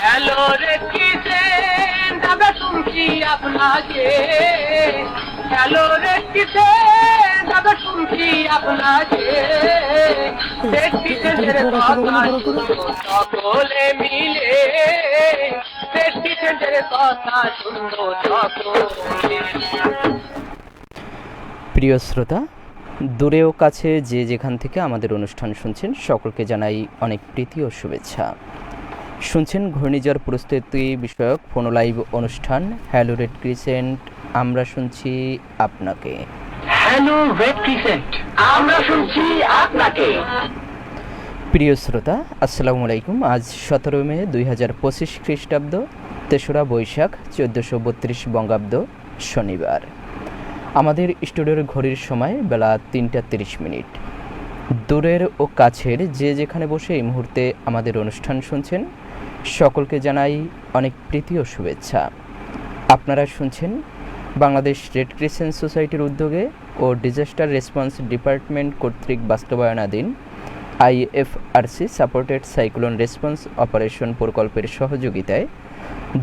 Hello রে কিসেন দাদা শুনছি আপনাকে, হ্যালো রে কিসেন দাদা শুনছি আপনাকে, কিসেনের কথা শুনো সকলে মিলে, কিসেনের কথা শুনো সকলে। প্রিয় শ্রোতা, দূরে ও কাছে যে যেখান থেকে আমাদের অনুষ্ঠান শুনছেন সকলকে জানাই অনেক প্রীতি ও শুভেচ্ছা। শুনছেন ঘূর্ণিঝড় প্রস্তুতি বিষয়ক ফোন লাইভ অনুষ্ঠান হ্যালো রেড ক্রিসেন্ট, আমরা শুনছি আপনাকে। হ্যালো রেড ক্রিসেন্ট, আমরা শুনছি আপনাকে। প্রিয় শ্রোতা, আসসালামু আলাইকুম। আজ 17 মে 2025 খ্রিস্টাব্দ, 3রা বৈশাখ 1432 বঙ্গাব্দ, শনিবার। আমাদের স্টুডিওর ঘড়ির সময় বেলা 3টা 30 মিনিট। দূরের ও কাছের যে যেখানে বসে এই মুহূর্তে আমাদের অনুষ্ঠান শুনছেন সকলকে জানাই অনেক প্রীতি ও শুভেচ্ছা। আপনারা শুনছেন বাংলাদেশ রেড ক্রিসেন্ট সোসাইটির উদ্যোগে ও ডিজাস্টার রেসপন্স ডিপার্টমেন্ট কর্তৃক বাস্তবায়নাধীন IFRC supported cyclone response operation প্রকল্পের সহযোগিতায়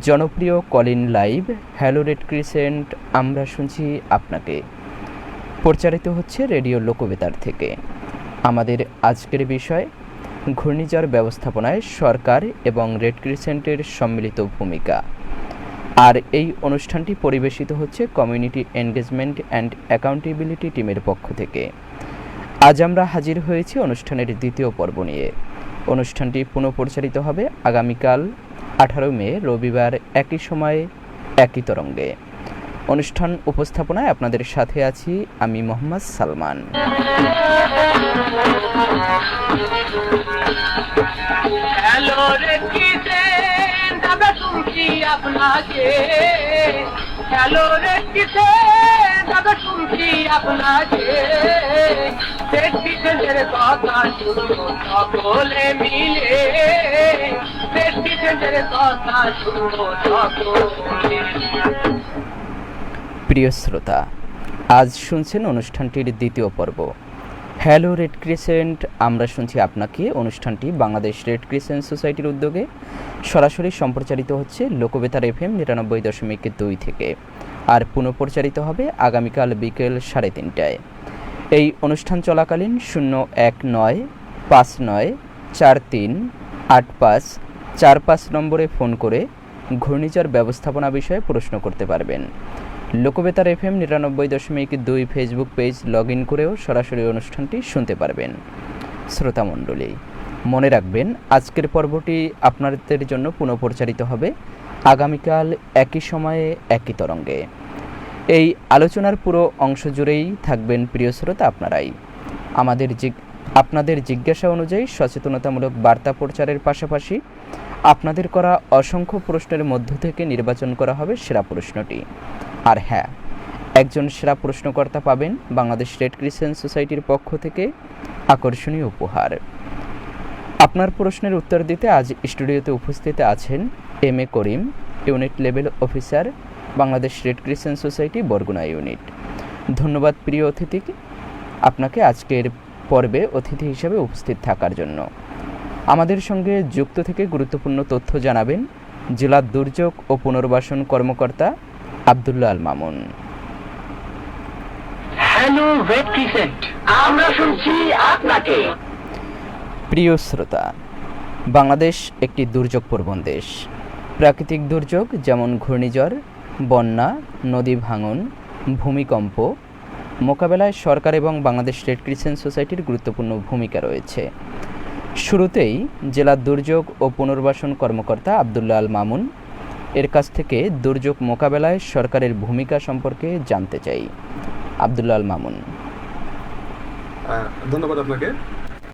জনপ্রিয় Colin live hello red crescent, আমরা শুনছি আপনাকে, প্রচারিত হচ্ছে রেডিও লোকবেতার থেকে। আমাদের আজকের বিষয় ঘূর্ণিঝড় ব্যবস্থাপনায় সরকার এবং রেড ক্রিসেন্টের সম্মিলিত ভূমিকা। আর এই অনুষ্ঠানটি পরিবেশিত হচ্ছে কমিউনিটি এনগেজমেন্ট অ্যান্ড অ্যাকাউন্টেবিলিটি টিমের পক্ষ থেকে। আজ আমরা হাজির হয়েছি অনুষ্ঠানের দ্বিতীয় পর্ব নিয়ে। অনুষ্ঠানটি পুনঃপ্রচারিত হবে আগামীকাল 18 মে রবিবার একই সময়ে একই তরঙ্গে। অনুষ্ঠান উপস্থাপনায় আপনাদের সাথে আছি আমি মোহাম্মদ সালমান। হ্যালো রে কিসেন দাদা শুনছি আপনাকে, হ্যালো রে কিসেন দাদা শুনছি আপনাকে, কিসেনের কথা শুনো সকলে মিলে, কিসেনের কথা শুনো সকলে। প্রিয় শ্রোতা, আজ শুনছেন অনুষ্ঠানটির দ্বিতীয় পর্ব হ্যালো রেড ক্রিসেন্ট, আমরা শুনছি আপনাকে। অনুষ্ঠানটি বাংলাদেশ রেড ক্রিসেন্ট সোসাইটির উদ্যোগে সরাসরি সম্প্রচারিত হচ্ছে লোকবেতার FM 99.2 থেকে, আর পুনঃপ্রচারিত হবে আগামীকাল বিকেল 3:30টায়। এই অনুষ্ঠান চলাকালীন 01959438545 নম্বরে ফোন করে ঘূর্ণিঝড় ব্যবস্থাপনা বিষয়ে প্রশ্ন করতে পারবেন। Lokbetar FM 99.2 Facebook page log in করেও সরাসরি অনুষ্ঠানটি শুনতে পারবেন। শ্রোতামণ্ডলী, মনে রাখবেন আজকের পর্বটি আপনাদের জন্য পুনঃপ্রচারিত হবে আগামীকাল একই সময়ে একই তরঙ্গে। এই আলোচনার পুরো অংশ জুড়েই থাকবেন প্রিয় শ্রোতা আপনারাই। আপনাদের জিজ্ঞাসা অনুযায়ী সচেতনতামূলক বার্তা প্রচারের পাশাপাশি আপনাদের করা অসংখ্য প্রশ্নের মধ্য থেকে নির্বাচন করা হবে সেরা প্রশ্নটি। আর হ্যাঁ, একজন সেরা প্রশ্নকর্তা পাবেন বাংলাদেশ রেড ক্রিসেন্ট সোসাইটির পক্ষ থেকে আকর্ষণীয় উপহার। আপনার প্রশ্নের উত্তর দিতে আজ স্টুডিওতে উপস্থিত আছেন MA Karim, unit level officer, Bangladesh Red Crescent Society Barguna unit. ধন্যবাদ প্রিয় অতিথিকে, আপনাকে আজকের পর্বে অতিথি হিসেবে উপস্থিত থাকার জন্য। আমাদের সঙ্গে যুক্ত থেকে গুরুত্বপূর্ণ তথ্য জানাবেন জেলা দুর্যোগ ও পুনর্বাসন কর্মকর্তা Abdullah Al Mamun. Hello red crescent, আমরা শুনছি আপনাকে। প্রিয় শ্রোতা, বাংলাদেশ একটি দুর্যোগ প্রবণ দেশ। প্রাকৃতিক দুর্যোগ যেমন ঘূর্ণিঝড়, বন্যা, নদী ভাঙন, ভূমিকম্প মোকাবেলায় সরকার এবং বাংলাদেশ রেড ক্রিসেন্ট সোসাইটির গুরুত্বপূর্ণ ভূমিকা রয়েছে। শুরুতেই জেলা দুর্যোগ ও পুনর্বাসন কর্মকর্তা আব্দুল্লাহ আল মামুন এর কাছ থেকে দুর্যোগ মোকাবেলায় সরকারের ভূমিকা সম্পর্কে জানতে চাই। আব্দুল্লাহ আল মামুন। ধন্যবাদ আপনাকে।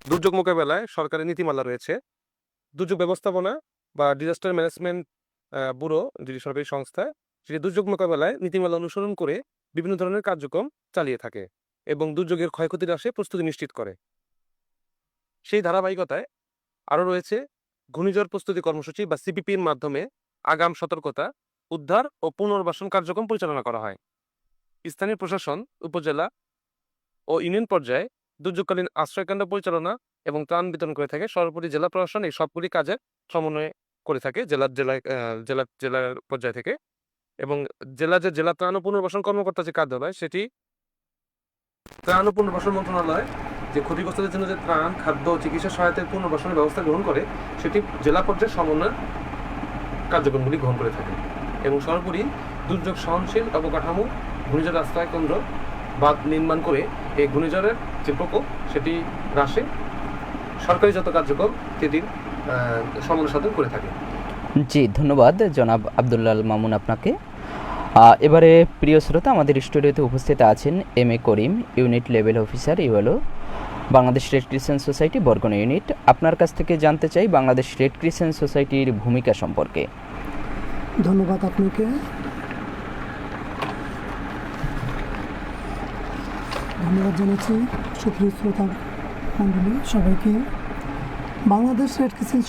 দুর্যোগ মোকাবেলায় সরকারের নীতিমালা রয়েছে। দুর্যোগ ব্যবস্থাপনা বা ডিজাস্টার ম্যানেজমেন্ট ব্যুরো, যেটি সরকারি সংস্থা, সেটি দুর্যোগ মোকাবেলায় নীতিমালা অনুসরণ করে বিভিন্ন ধরনের কার্যক্রম চালিয়ে থাকে এবং দুর্যোগের ক্ষয়ক্ষতি হ্রাসে প্রস্তুতি নিশ্চিত করে। সেই ধারাবাহিকতায় আরও রয়েছে ঘূর্ণিঝড় প্রস্তুতি কর্মসূচি বা CPP-র মাধ্যমে আগাম সতর্কতা, উদ্ধার ও পুনর্বাসন কার্যক্রম পরিচালনা করা হয়। স্থানীয় প্রশাসন, উপজেলা ও ইউনিয়ন পর্যায়ে দুর্যোগকালীন আশ্রয়কেন্দ্র পরিচালনা এবং ত্রাণ বিতরণ করে থাকে। সর্বোপরি জেলা প্রশাসন এই সবগুলি কাজে সমন্বয় করে থাকে জেলার পর্যায় থেকে। এবং জেলা ত্রাণ ও পুনর্বাসন কর্মকর্তা যে কার্যালয়, সেটি ত্রাণ ও পুনর্বাসন মন্ত্রণালয় যে ক্ষতিগ্রস্তদের জন্য যে ত্রাণ, খাদ্য, চিকিৎসা সহায়তার পুনর্বাসনের ব্যবস্থা গ্রহণ করে, সেটি জেলা পর্যায়ে সমন্বয় কার্যক্রমগুলি গ্রহণ করে থাকে। এবং সর্বোপরি দুর্যোগ সহনশীল অবকাঠামো, ঘূর্ণিঝড় আশ্রয় কেন্দ্র বাঁধ নির্মাণ করে এই ঘূর্ণিঝড়ের যে প্রকোপ সেটি হ্রাসে সরকারি যত কার্যক্রম সেটির সমন্বয় সাধন করে থাকে। জি, ধন্যবাদ জনাব আব্দুল্লাল মামুন আপনাকে। এবারে প্রিয় শ্রোতা, আমাদের স্টুডিওতে উপস্থিত আছেন M A Karim, unit level officer ULO, Bangladesh Red Crescent Society Barguna unit. আপনার কাছ থেকে জানতে চাই বাংলাদেশ রেড ক্রিসেন্ট সোসাইটির ভূমিকা সম্পর্কে। ধন্যবাদ আপনাকে। ধন্যবাদ জানাচ্ছি সুপ্রিয় শ্রোতা মণ্ডলী সবাইকে। বাংলাদেশ রেড ক্রিসেন্ট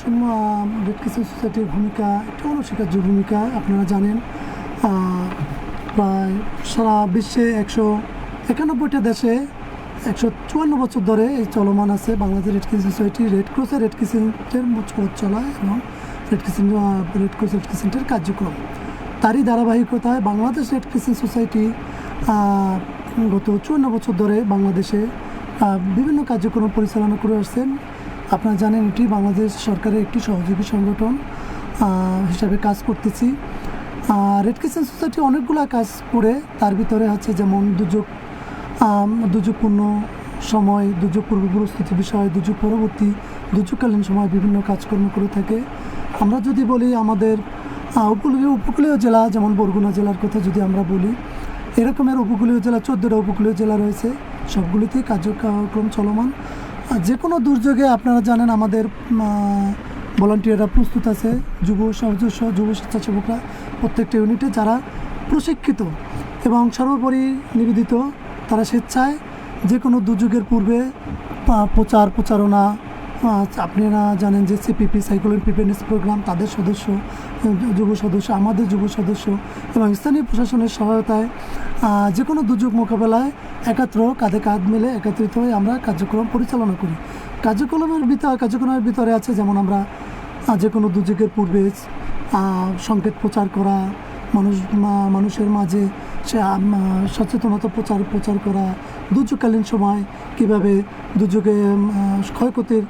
সোসাইটির ভূমিকা একটু অনস্বীকার্য ভূমিকা। আপনারা জানেন প্রায় সারা বিশ্বে 191টা দেশে 154 বছর ধরে এই চলমান আছে Bangladesh Red Crescent Society. Red ক্রসের রেড ক্রিসেন্টের পথ চলা এবং রেড ক্রস রেড ক্রিসেন্টের কার্যক্রম, তারই ধারাবাহিকতায় বাংলাদেশ রেড ক্রিসেন্ট সোসাইটি গত 54 বছর ধরে বাংলাদেশে বিভিন্ন কার্যক্রম পরিচালনা করে আসছেন। আপনারা জানেন এটি বাংলাদেশ সরকারের একটি সহযোগী সংগঠন হিসাবে কাজ করতেছি। রেড ক্রিসেন্ট সোসাইটি অনেকগুলো কাজ করে, তার ভিতরে আছে যেমন দুর্যোগপূর্ণ সময়, দুর্যোগ পূর্ব প্রস্তুতি বিষয়, দুর্যোগ পরবর্তী, দুর্যোগকালীন সময় বিভিন্ন কাজকর্ম করে থাকে। আমরা যদি বলি আমাদের উপকূলীয় জেলা যেমন বরগুনা জেলার কথা যদি আমরা বলি, এরকমের উপকূলীয় জেলা 14টা উপকূলীয় জেলা রয়েছে, সবগুলিতেই কার্যক্রম চলমান। যে কোনো দুর্যোগে আপনারা জানেন আমাদের ভলান্টিয়াররা প্রস্তুত আছে, যুব স্বেচ্ছাসেবকরা প্রত্যেকটা ইউনিটে যারা প্রশিক্ষিত এবং সর্বোপরি নিবেদিত। তারা স্বেচ্ছায় যে কোনো দুর্যোগের পূর্বে প্রচারণা, আপনারা জানেন যে সিপিপি সাইক্লোন প্রিপেয়ারনেস প্রোগ্রাম, তাদের সদস্য, আমাদের যুব সদস্য এবং স্থানীয় প্রশাসনের সহায়তায় যে কোনো দুর্যোগ মোকাবেলায় কাঁধে কাঁধ মিলে একত্রিত হয়ে আমরা কার্যক্রম পরিচালনা করি। কার্যক্রমের ভিতরে আছে যেমন আমরা যে কোনো দুর্যোগের পূর্বে সংকেত প্রচার করা, মানুষের মাঝে সে সচেতনতা প্রচার করা, দুর্যোগকালীন সময় কীভাবে দুর্যোগে ক্ষয়ক্ষতির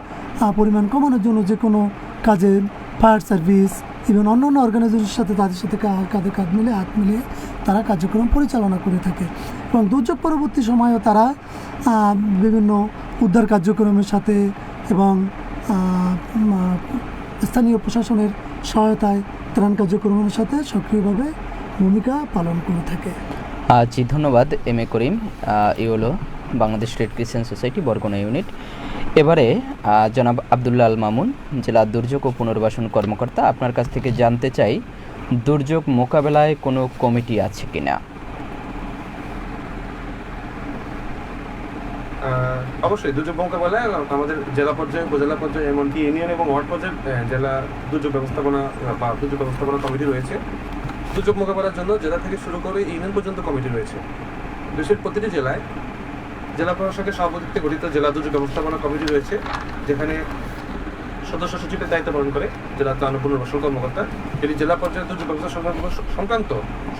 পরিমাণ কমানোর জন্য যে কোনো কাজে ফায়ার সার্ভিস এবং অন্য অর্গানাইজেশনের সাথে তাদের সাথে কাঁধে কাঁধ মিলে হাত মিলিয়ে তারা কার্যক্রম পরিচালনা করে থাকে। এবং দুর্যোগ পরবর্তী সময়ও তারা বিভিন্ন উদ্ধার কার্যক্রমের সাথে এবং স্থানীয় প্রশাসনের সহায়তায় ত্রাণ কার্যক্রমের সাথে সক্রিয়ভাবে ভূমিকা পালন করে থাকে। জি, ধন্যবাদ M A Karim, ULO, Bangladesh Red Crescent Society Barguna unit. এবারে জনাব আব্দুল্লাল মামুন, জেলা দুর্যোগ ও পুনর্বাসন কর্মকর্তা, আপনার কাছ থেকে জানতে চাই দুর্যোগ মোকাবেলায় কোনো কমিটি আছে কিনা? অবশ্যই দুর্যোগ মোকাবেলায় আমাদের জেলা পর্যায়ে, উপজেলা পর্যায়ে, এমনকি ইউনিয়ন এবং ওয়ার্ড পর্যায়ে জেলা দুর্যোগ ব্যবস্থাপনা কমিটি রয়েছে। দুর্যোগ মোকাবেলার জন্য জেলা থেকে শুরু করে ইউনিয়ন পর্যন্ত কমিটি রয়েছে। দেশের প্রতিটি জেলায় জেলা প্রশাসকের সভাপতিত্বে গঠিত জেলা দুর্যোগ ব্যবস্থাপনা কমিটি রয়েছে, যেখানে সদস্য সচিবের দায়িত্ব পালন করে জেলা ত্রাণ ও পুনর্বাসন কর্মকর্তা। এটি জেলা পর্যায়ে দুর্যোগ ব্যবস্থা সংক্রান্ত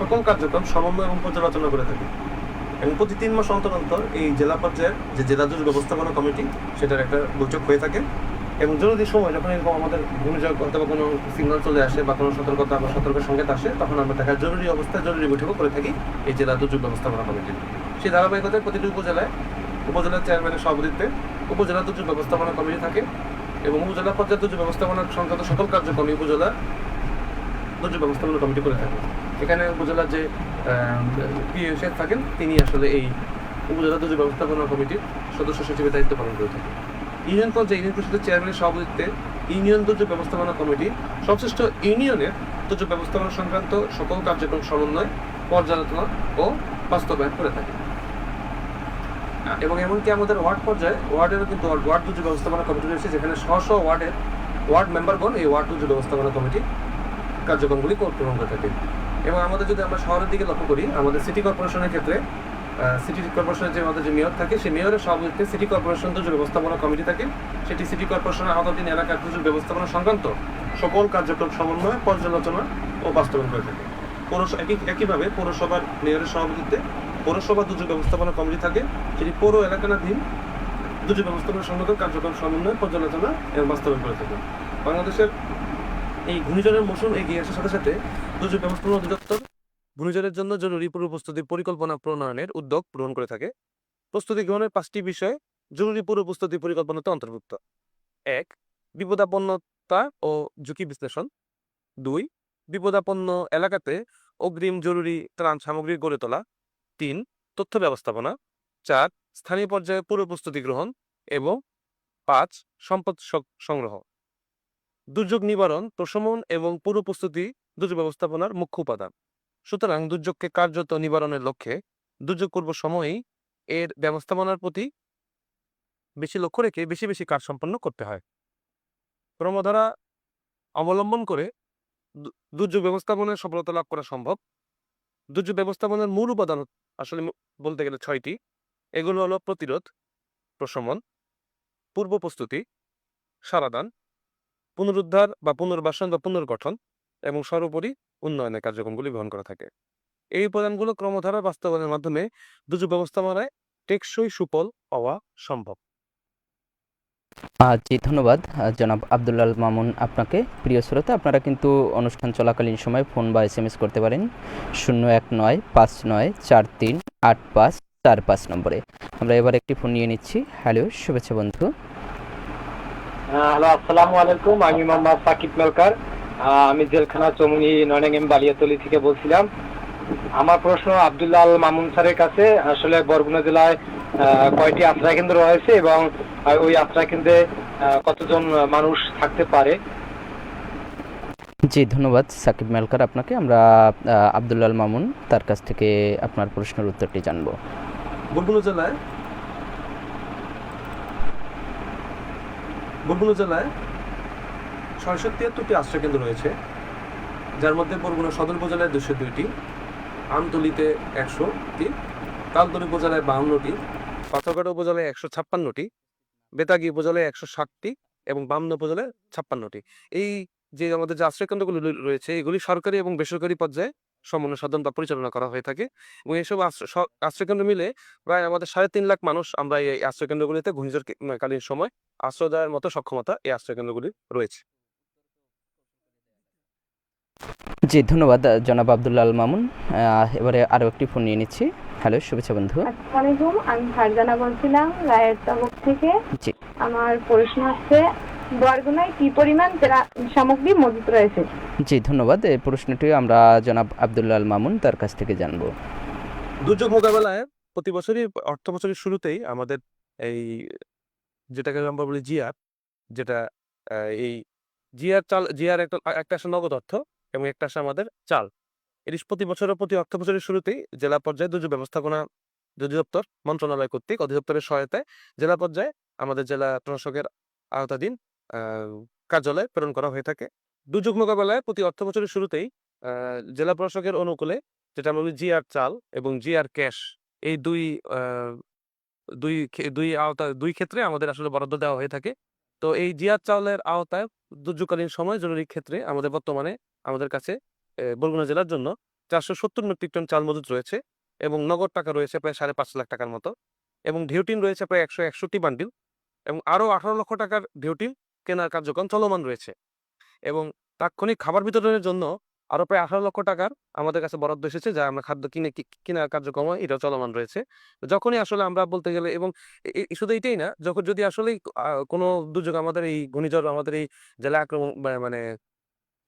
সকল কার্যক্রম সমন্বয় এবং পর্যালোচনা করে থাকে। এবং প্রতি 3 মাস অন্তর অন্তর এই জেলা পর্যায়ের যে জেলা দুর্যোগ ব্যবস্থাপনা কমিটি, সেটার একটা বৈঠক হয়ে থাকে। এবং জরুরি সময় যখন এরকম আমাদের ঘূর্ণিঝড় অথবা কোনো সিগন্যাল চলে আসে বা কোনো সতর্কতা বা সতর্ক সংকেত আসে, তখন আমরা দেখা জরুরি অবস্থায় জরুরি বৈঠকও করে থাকি এই জেলা দুর্যোগ ব্যবস্থাপনা কমিটির। সেই ধারাবাহিকতায় প্রতিটি উপজেলার চেয়ারম্যানের সভাপতিত্বে উপজেলা দুর্যোগ ব্যবস্থাপনা কমিটি থাকে এবং উপজেলা পর্যায়ে দুর্যোগ ব্যবস্থাপনা সংক্রান্ত সকল কার্যক্রমে উপজেলা দুর্যোগ ব্যবস্থাপনা কমিটি করে থাকে। এখানে উপজেলার যে পিএ থাকেন, তিনি আসলে এই উপজেলা দুর্যোগ ব্যবস্থাপনা কমিটির সদস্য সচিবের দায়িত্ব পালন করে থাকেন। ইউনিয়ন পর্যায়ে ইউনিয়ন পরিষদের চেয়ারম্যানের সভাপতিত্বে ইউনিয়ন দুর্যোগ ব্যবস্থাপনা কমিটি সংশ্লিষ্ট ইউনিয়নের দুর্যোগ ব্যবস্থাপনা সংক্রান্ত সকল কার্যক্রম সমন্বয়, পর্যালোচনা ও বাস্তবায়ন করে থাকে। এবং এমনকি আমাদের ওয়ার্ড পর্যায়ে ওয়ার্ডেরও কিন্তু ওয়ার্ড দুর্যোগ ব্যবস্থাপনা কমিটি রয়েছে, যেখানে স্ব ওয়ার্ড মেম্বারগণ এই ওয়ার্ড দুর্যোগ ব্যবস্থাপনা কমিটি কার্যক্রমগুলি গ্রহণ করে থাকে। এবং আমাদের যদি আমরা শহরের দিকে লক্ষ্য করি, আমাদের সিটি কর্পোরেশনের ক্ষেত্রে সিটি কর্পোরেশনের যে আমাদের যে মেয়র থাকে, সেই মেয়রের সভাপতিত্বে সিটি কর্পোরেশন দুর্যোগ ব্যবস্থাপনা কমিটি থাকে। সেটি সিটি কর্পোরেশনের আওতাধীন এলাকার দুর্যোগ ব্যবস্থাপনা সংক্রান্ত সকল কার্যক্রম সমন্বয়, পর্যালোচনা ও বাস্তবায়ন করে থাকে। একইভাবে পৌরসভার মেয়রের সভাপতিত্বে পৌরসভা দুর্যোগ ব্যবস্থাপনা কমিটি থাকে, সেটি পৌর এলাকাধীন দুর্যোগ ব্যবস্থাপনা সংক্রান্ত কার্যক্রম সমন্বয়, পর্যালোচনা এবং বাস্তবায়ন করে থাকে। বাংলাদেশের এই ঘূর্ণিঝড়ের মৌসুম এগিয়ে আসার সাথে সাথে দুর্যোগ ব্যবস্থাপনা অধিদপ্তর ঘূর্ণিঝড়ের জন্য জরুরি পূর্ব প্রস্তুতি পরিকল্পনা প্রণয়নের উদ্যোগ গ্রহণ করে থাকে। প্রস্তুতি গ্রহণের 5টি বিষয় জরুরি পূর্ব প্রস্তুতি পরিকল্পনাতে অন্তর্ভুক্ত। 1. বিপদাপন্নতা ও ঝুঁকি বিশ্লেষণ। 2. বিপদাপন্ন এলাকাতে অগ্রিম জরুরি ত্রাণ সামগ্রী গড়ে তোলা। 3. তথ্য ব্যবস্থাপনা। 4. স্থানীয় পর্যায়ে পূর্ব প্রস্তুতি গ্রহণ এবং 5. সম্পদ সংগ্রহ। দুর্যোগ নিবারণ, প্রশমন এবং পূর্ব প্রস্তুতি দুর্যোগ ব্যবস্থাপনার মুখ্য উপাদান। সুতরাং দুর্যোগকে কার্যত নিবারণের লক্ষ্যে দুর্যোগ পূর্ব সময়েই এর ব্যবস্থাপনার প্রতি বেশি লক্ষ্য রেখে বেশি বেশি কাজ সম্পন্ন করতে হয়। ক্রমধারা অবলম্বন করে দুর্যোগ ব্যবস্থাপনার সফলতা লাভ করা সম্ভব। দুর্যোগ ব্যবস্থাপনার মূল উপাদান আসলে বলতে গেলে 6টি। এগুলো হলো প্রতিরোধ, প্রশমন, পূর্ব প্রস্তুতি, সারাদান, পুনরুদ্ধার বা পুনর্বাসন বা পুনর্গঠন এবং সর্বোপরি উন্নয়নের কার্যক্রমগুলি গ্রহণ করা থাকে। এই উপাদানগুলো ক্রমধারা বাস্তবায়নের মাধ্যমে দুর্যোগ ব্যবস্থাপনায় টেকসই সুফল পাওয়া সম্ভব। জি, ধন্যবাদ জনাব আব্দুল্লাল মামুন আপনাকে। প্রিয় শ্রোতা, আপনারা কিন্তু অনুষ্ঠান চলাকালীন সময় ফোন বা SMS করতে পারেন 01959438545 নম্বরে। আমরা এবার একটি ফোন নিয়ে নিচ্ছি। হ্যালো, শুভেচ্ছা বন্ধু। হ্যালো, আসসালামু আলাইকুম। আমি মোহাম্মদ সাকিব মেলকার। আমি জেলখানা চমুনি নয়নাঙ্গেম বালিয়াতলি থেকে বলছিলাম। আমার প্রশ্ন আব্দুল্লাল মামুন স্যারের কাছে। আসলে বরগুনা জেলায় কয়টি আশ্রয় কেন্দ্র রয়েছে এবং ওই আশ্রয় কেন্দ্রে কতজন মানুষ থাকতে পারে? জি, ধন্যবাদ সাকিব মেলকার আপনাকে। আমরা আব্দুল্লাল মামুন তার কাছ থেকে আপনার প্রশ্নের উত্তরটি জানব। বরগুনা জেলায় 673টি আশ্রয় কেন্দ্র রয়েছে, যার মধ্যে বরগুনা সদর উপজেলায় 202টি, আমতলীতে 100টি, তালতলী উপজেলায় 52টি, পাথরঘাটা উপজেলায় 156টি, বেতাগী উপজেলায় 160টি এবং বামনা উপজেলায় 56টি। এই যে আমাদের যে আশ্রয় কেন্দ্রগুলি রয়েছে, এগুলি সরকারি এবং বেসরকারি পর্যায়ে সমন্বয় সাধন বা পরিচালনা করা হয়ে থাকে এবং এইসব আশ্রয় কেন্দ্র মিলে প্রায় আমাদের 3.5 লাখ মানুষ আমরা এই আশ্রয় কেন্দ্রগুলিতে ঘূর্ণিঝড়কালীন সময় আশ্রয় দেওয়ার মতো সক্ষমতা এই আশ্রয় কেন্দ্রগুলি রয়েছে। জি, ধন্যবাদ জনাব আব্দুল্লাল মামুন। এবারে আরও একটি ফোন নিয়ে নিচ্ছি। হ্যালো, শুভেচ্ছা বন্ধু। আসসালামু আলাইকুম, আমি ফারজানা বলছিলাম রায়ের তাবুক থেকে। জি, আমার প্রশ্ন হচ্ছে বরগুনায় কি পরিমাণ সামগ্রী মজুত রয়েছে? জি, ধন্যবাদ। এই প্রশ্নটি আমরা জনাব আব্দুল্লাল মামুন তার কাছ থেকে জানবো। দুর্যোগ মোকাবেলায় প্রতি বছরই অর্থ বছরের শুরুতেই আমাদের এই যেটাকে আমরা বলি জিআর, যেটা এই জিআর একটা আসে নগদ অর্থ এবং একটা আসে আমাদের চাল। এটি প্রতি বছরের প্রতি অর্থ বছরের শুরুতেই জেলা পর্যায়ে দুর্যোগ ব্যবস্থাপনা অধিদপ্তর মন্ত্রণালয় কর্তৃক অধিদপ্তরের সহায়তায় জেলা পর্যায়ে আমাদের জেলা প্রশাসকের আওতাধীন কার্যালয়ে প্রেরণ করা হয়ে থাকে। দুর্যোগ মোকাবেলায় প্রতি অর্থ বছরের শুরুতেই জেলা প্রশাসকের অনুকূলে যেটা আমরা বলি জিআর চাল এবং জিআর ক্যাশ, এই দুই ক্ষেত্রে আমাদের আসলে বরাদ্দ দেওয়া হয়ে থাকে। তো এই জিআর চালের আওতায় দুর্যোগকালীন সময় জরুরি ক্ষেত্রে আমাদের বর্তমানে আমাদের কাছে বরগুনা জেলার জন্য 470 মেট্রিক টন চাল মজুত রয়েছে এবং নগদ টাকা রয়েছে প্রায় 5.5 লাখ টাকার মতো এবং ঢেউটিন রয়েছে প্রায় 161টি বান্ডিল এবং আরো 18 লক্ষ টাকার ঢেউটিন কেনার কার্যক্রম চলমান রয়েছে এবং তাৎক্ষণিক খাবার বিতরণের জন্য আরো প্রায় 18 লক্ষ টাকার আমাদের কাছে বরাদ্দ এসেছে, যা আমরা খাদ্য কেনার কার্যক্রম এটা চলমান রয়েছে। যখনই আসলে আমরা বলতে গেলে এবং শুধু এটাই না, যখন যদি আসলে কোনো দুর্যোগ আমাদের এই ঘূর্ণিঝড় আমাদের এই জেলা আক্রমণ মানে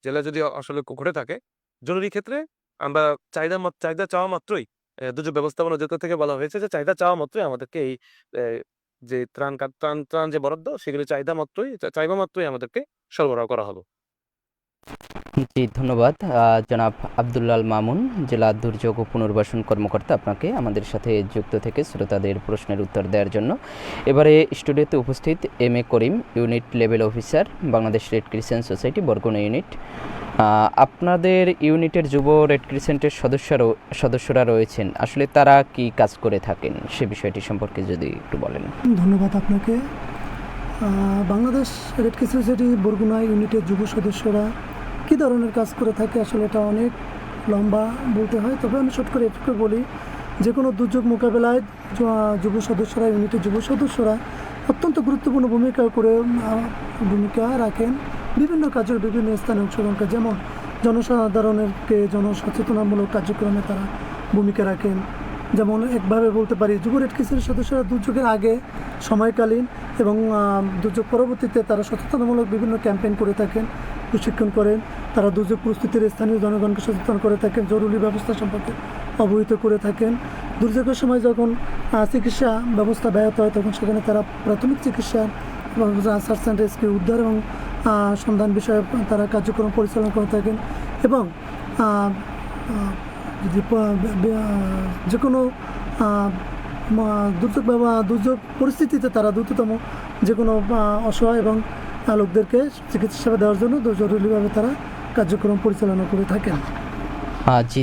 জেলা যদি আসলে ঘটে থাকে, জরুরি ক্ষেত্রে আমরা চাহিদা চাওয়া মাত্রই দুর্যোগ ব্যবস্থাপনা অধিদপ্তর থেকে বলা হয়েছে যে চাহিদা চাওয়া মাত্রই আমাদেরকে এই যে ত্রাণ যে বরাদ্দ সেগুলি চাইবা মাত্রই আমাদেরকে সরবরাহ করা হবে। জি, ধন্যবাদ জনাব আব্দুল্লাল মামুন, জেলা দুর্যোগ ও পুনর্বাসন কর্মকর্তা, আপনাকে আমাদের সাথে যুক্ত থেকে শ্রোতাদের প্রশ্নের উত্তর দেওয়ার জন্য। এবারে স্টুডিওতে উপস্থিত MA Karim, unit level officer, Bangladesh Red Crescent Society Barguna unit. আপনাদের ইউনিটের যুব রেড ক্রিসেন্টের সদস্যরা রয়েছেন, আসলে তারা কি কাজ করে থাকেন সে বিষয়টি সম্পর্কে যদি একটু বলেন। ধন্যবাদ আপনাকে। Bangladesh Red Crescent Society Barguna ইউনিটের যুব সদস্যরা কী ধরনের কাজ করে থাকে আসলে এটা অনেক লম্বা বলতে হয়, তবে আমি ছোট করে একটু বলি। যে কোনো দুর্যোগ মোকাবেলায় যুব সদস্যরা, ইউনিটের যুব সদস্যরা অত্যন্ত গুরুত্বপূর্ণ ভূমিকা রাখেন বিভিন্ন কাজের বিভিন্ন স্থানে অংশগ্রহণ করে। যেমন জনসাধারণেরকে জনসচেতনামূলক কার্যক্রমে তারা ভূমিকা রাখেন। যেমন একভাবে বলতে পারি, যুব রেড ক্রিসেন্টের সদস্যরা দুর্যোগের আগে, সময়কালীন এবং দুর্যোগ পরবর্তীতে তারা সচেতনামূলক বিভিন্ন ক্যাম্পেইন করে থাকেন, প্রশিক্ষণ করেন। তারা দুর্যোগ প্রস্তুতির স্থানীয় জনগণকে সচেতন করে থাকেন, জরুরি ব্যবস্থা সম্পর্কে অবহিত করে থাকেন। দুর্যোগের সময় যখন চিকিৎসা ব্যবস্থা ব্যাহত হয় তখন সেখানে তারা প্রাথমিক চিকিৎসা এবং সার্চ অ্যান্ড রেস্কিউ, উদ্ধার এবং সন্ধান বিষয়ে তারা কার্যক্রম পরিচালনা করে থাকেন। এবং যে কোনো দুর্যোগ পরিস্থিতিতে তারা দ্রুততম যে কোনো অসহায় এবং লোকদেরকে চিকিৎসা সেবা দেওয়ার জন্য জরুরিভাবে তারা কার্যক্রম পরিচালনা করে থাকেন। জি,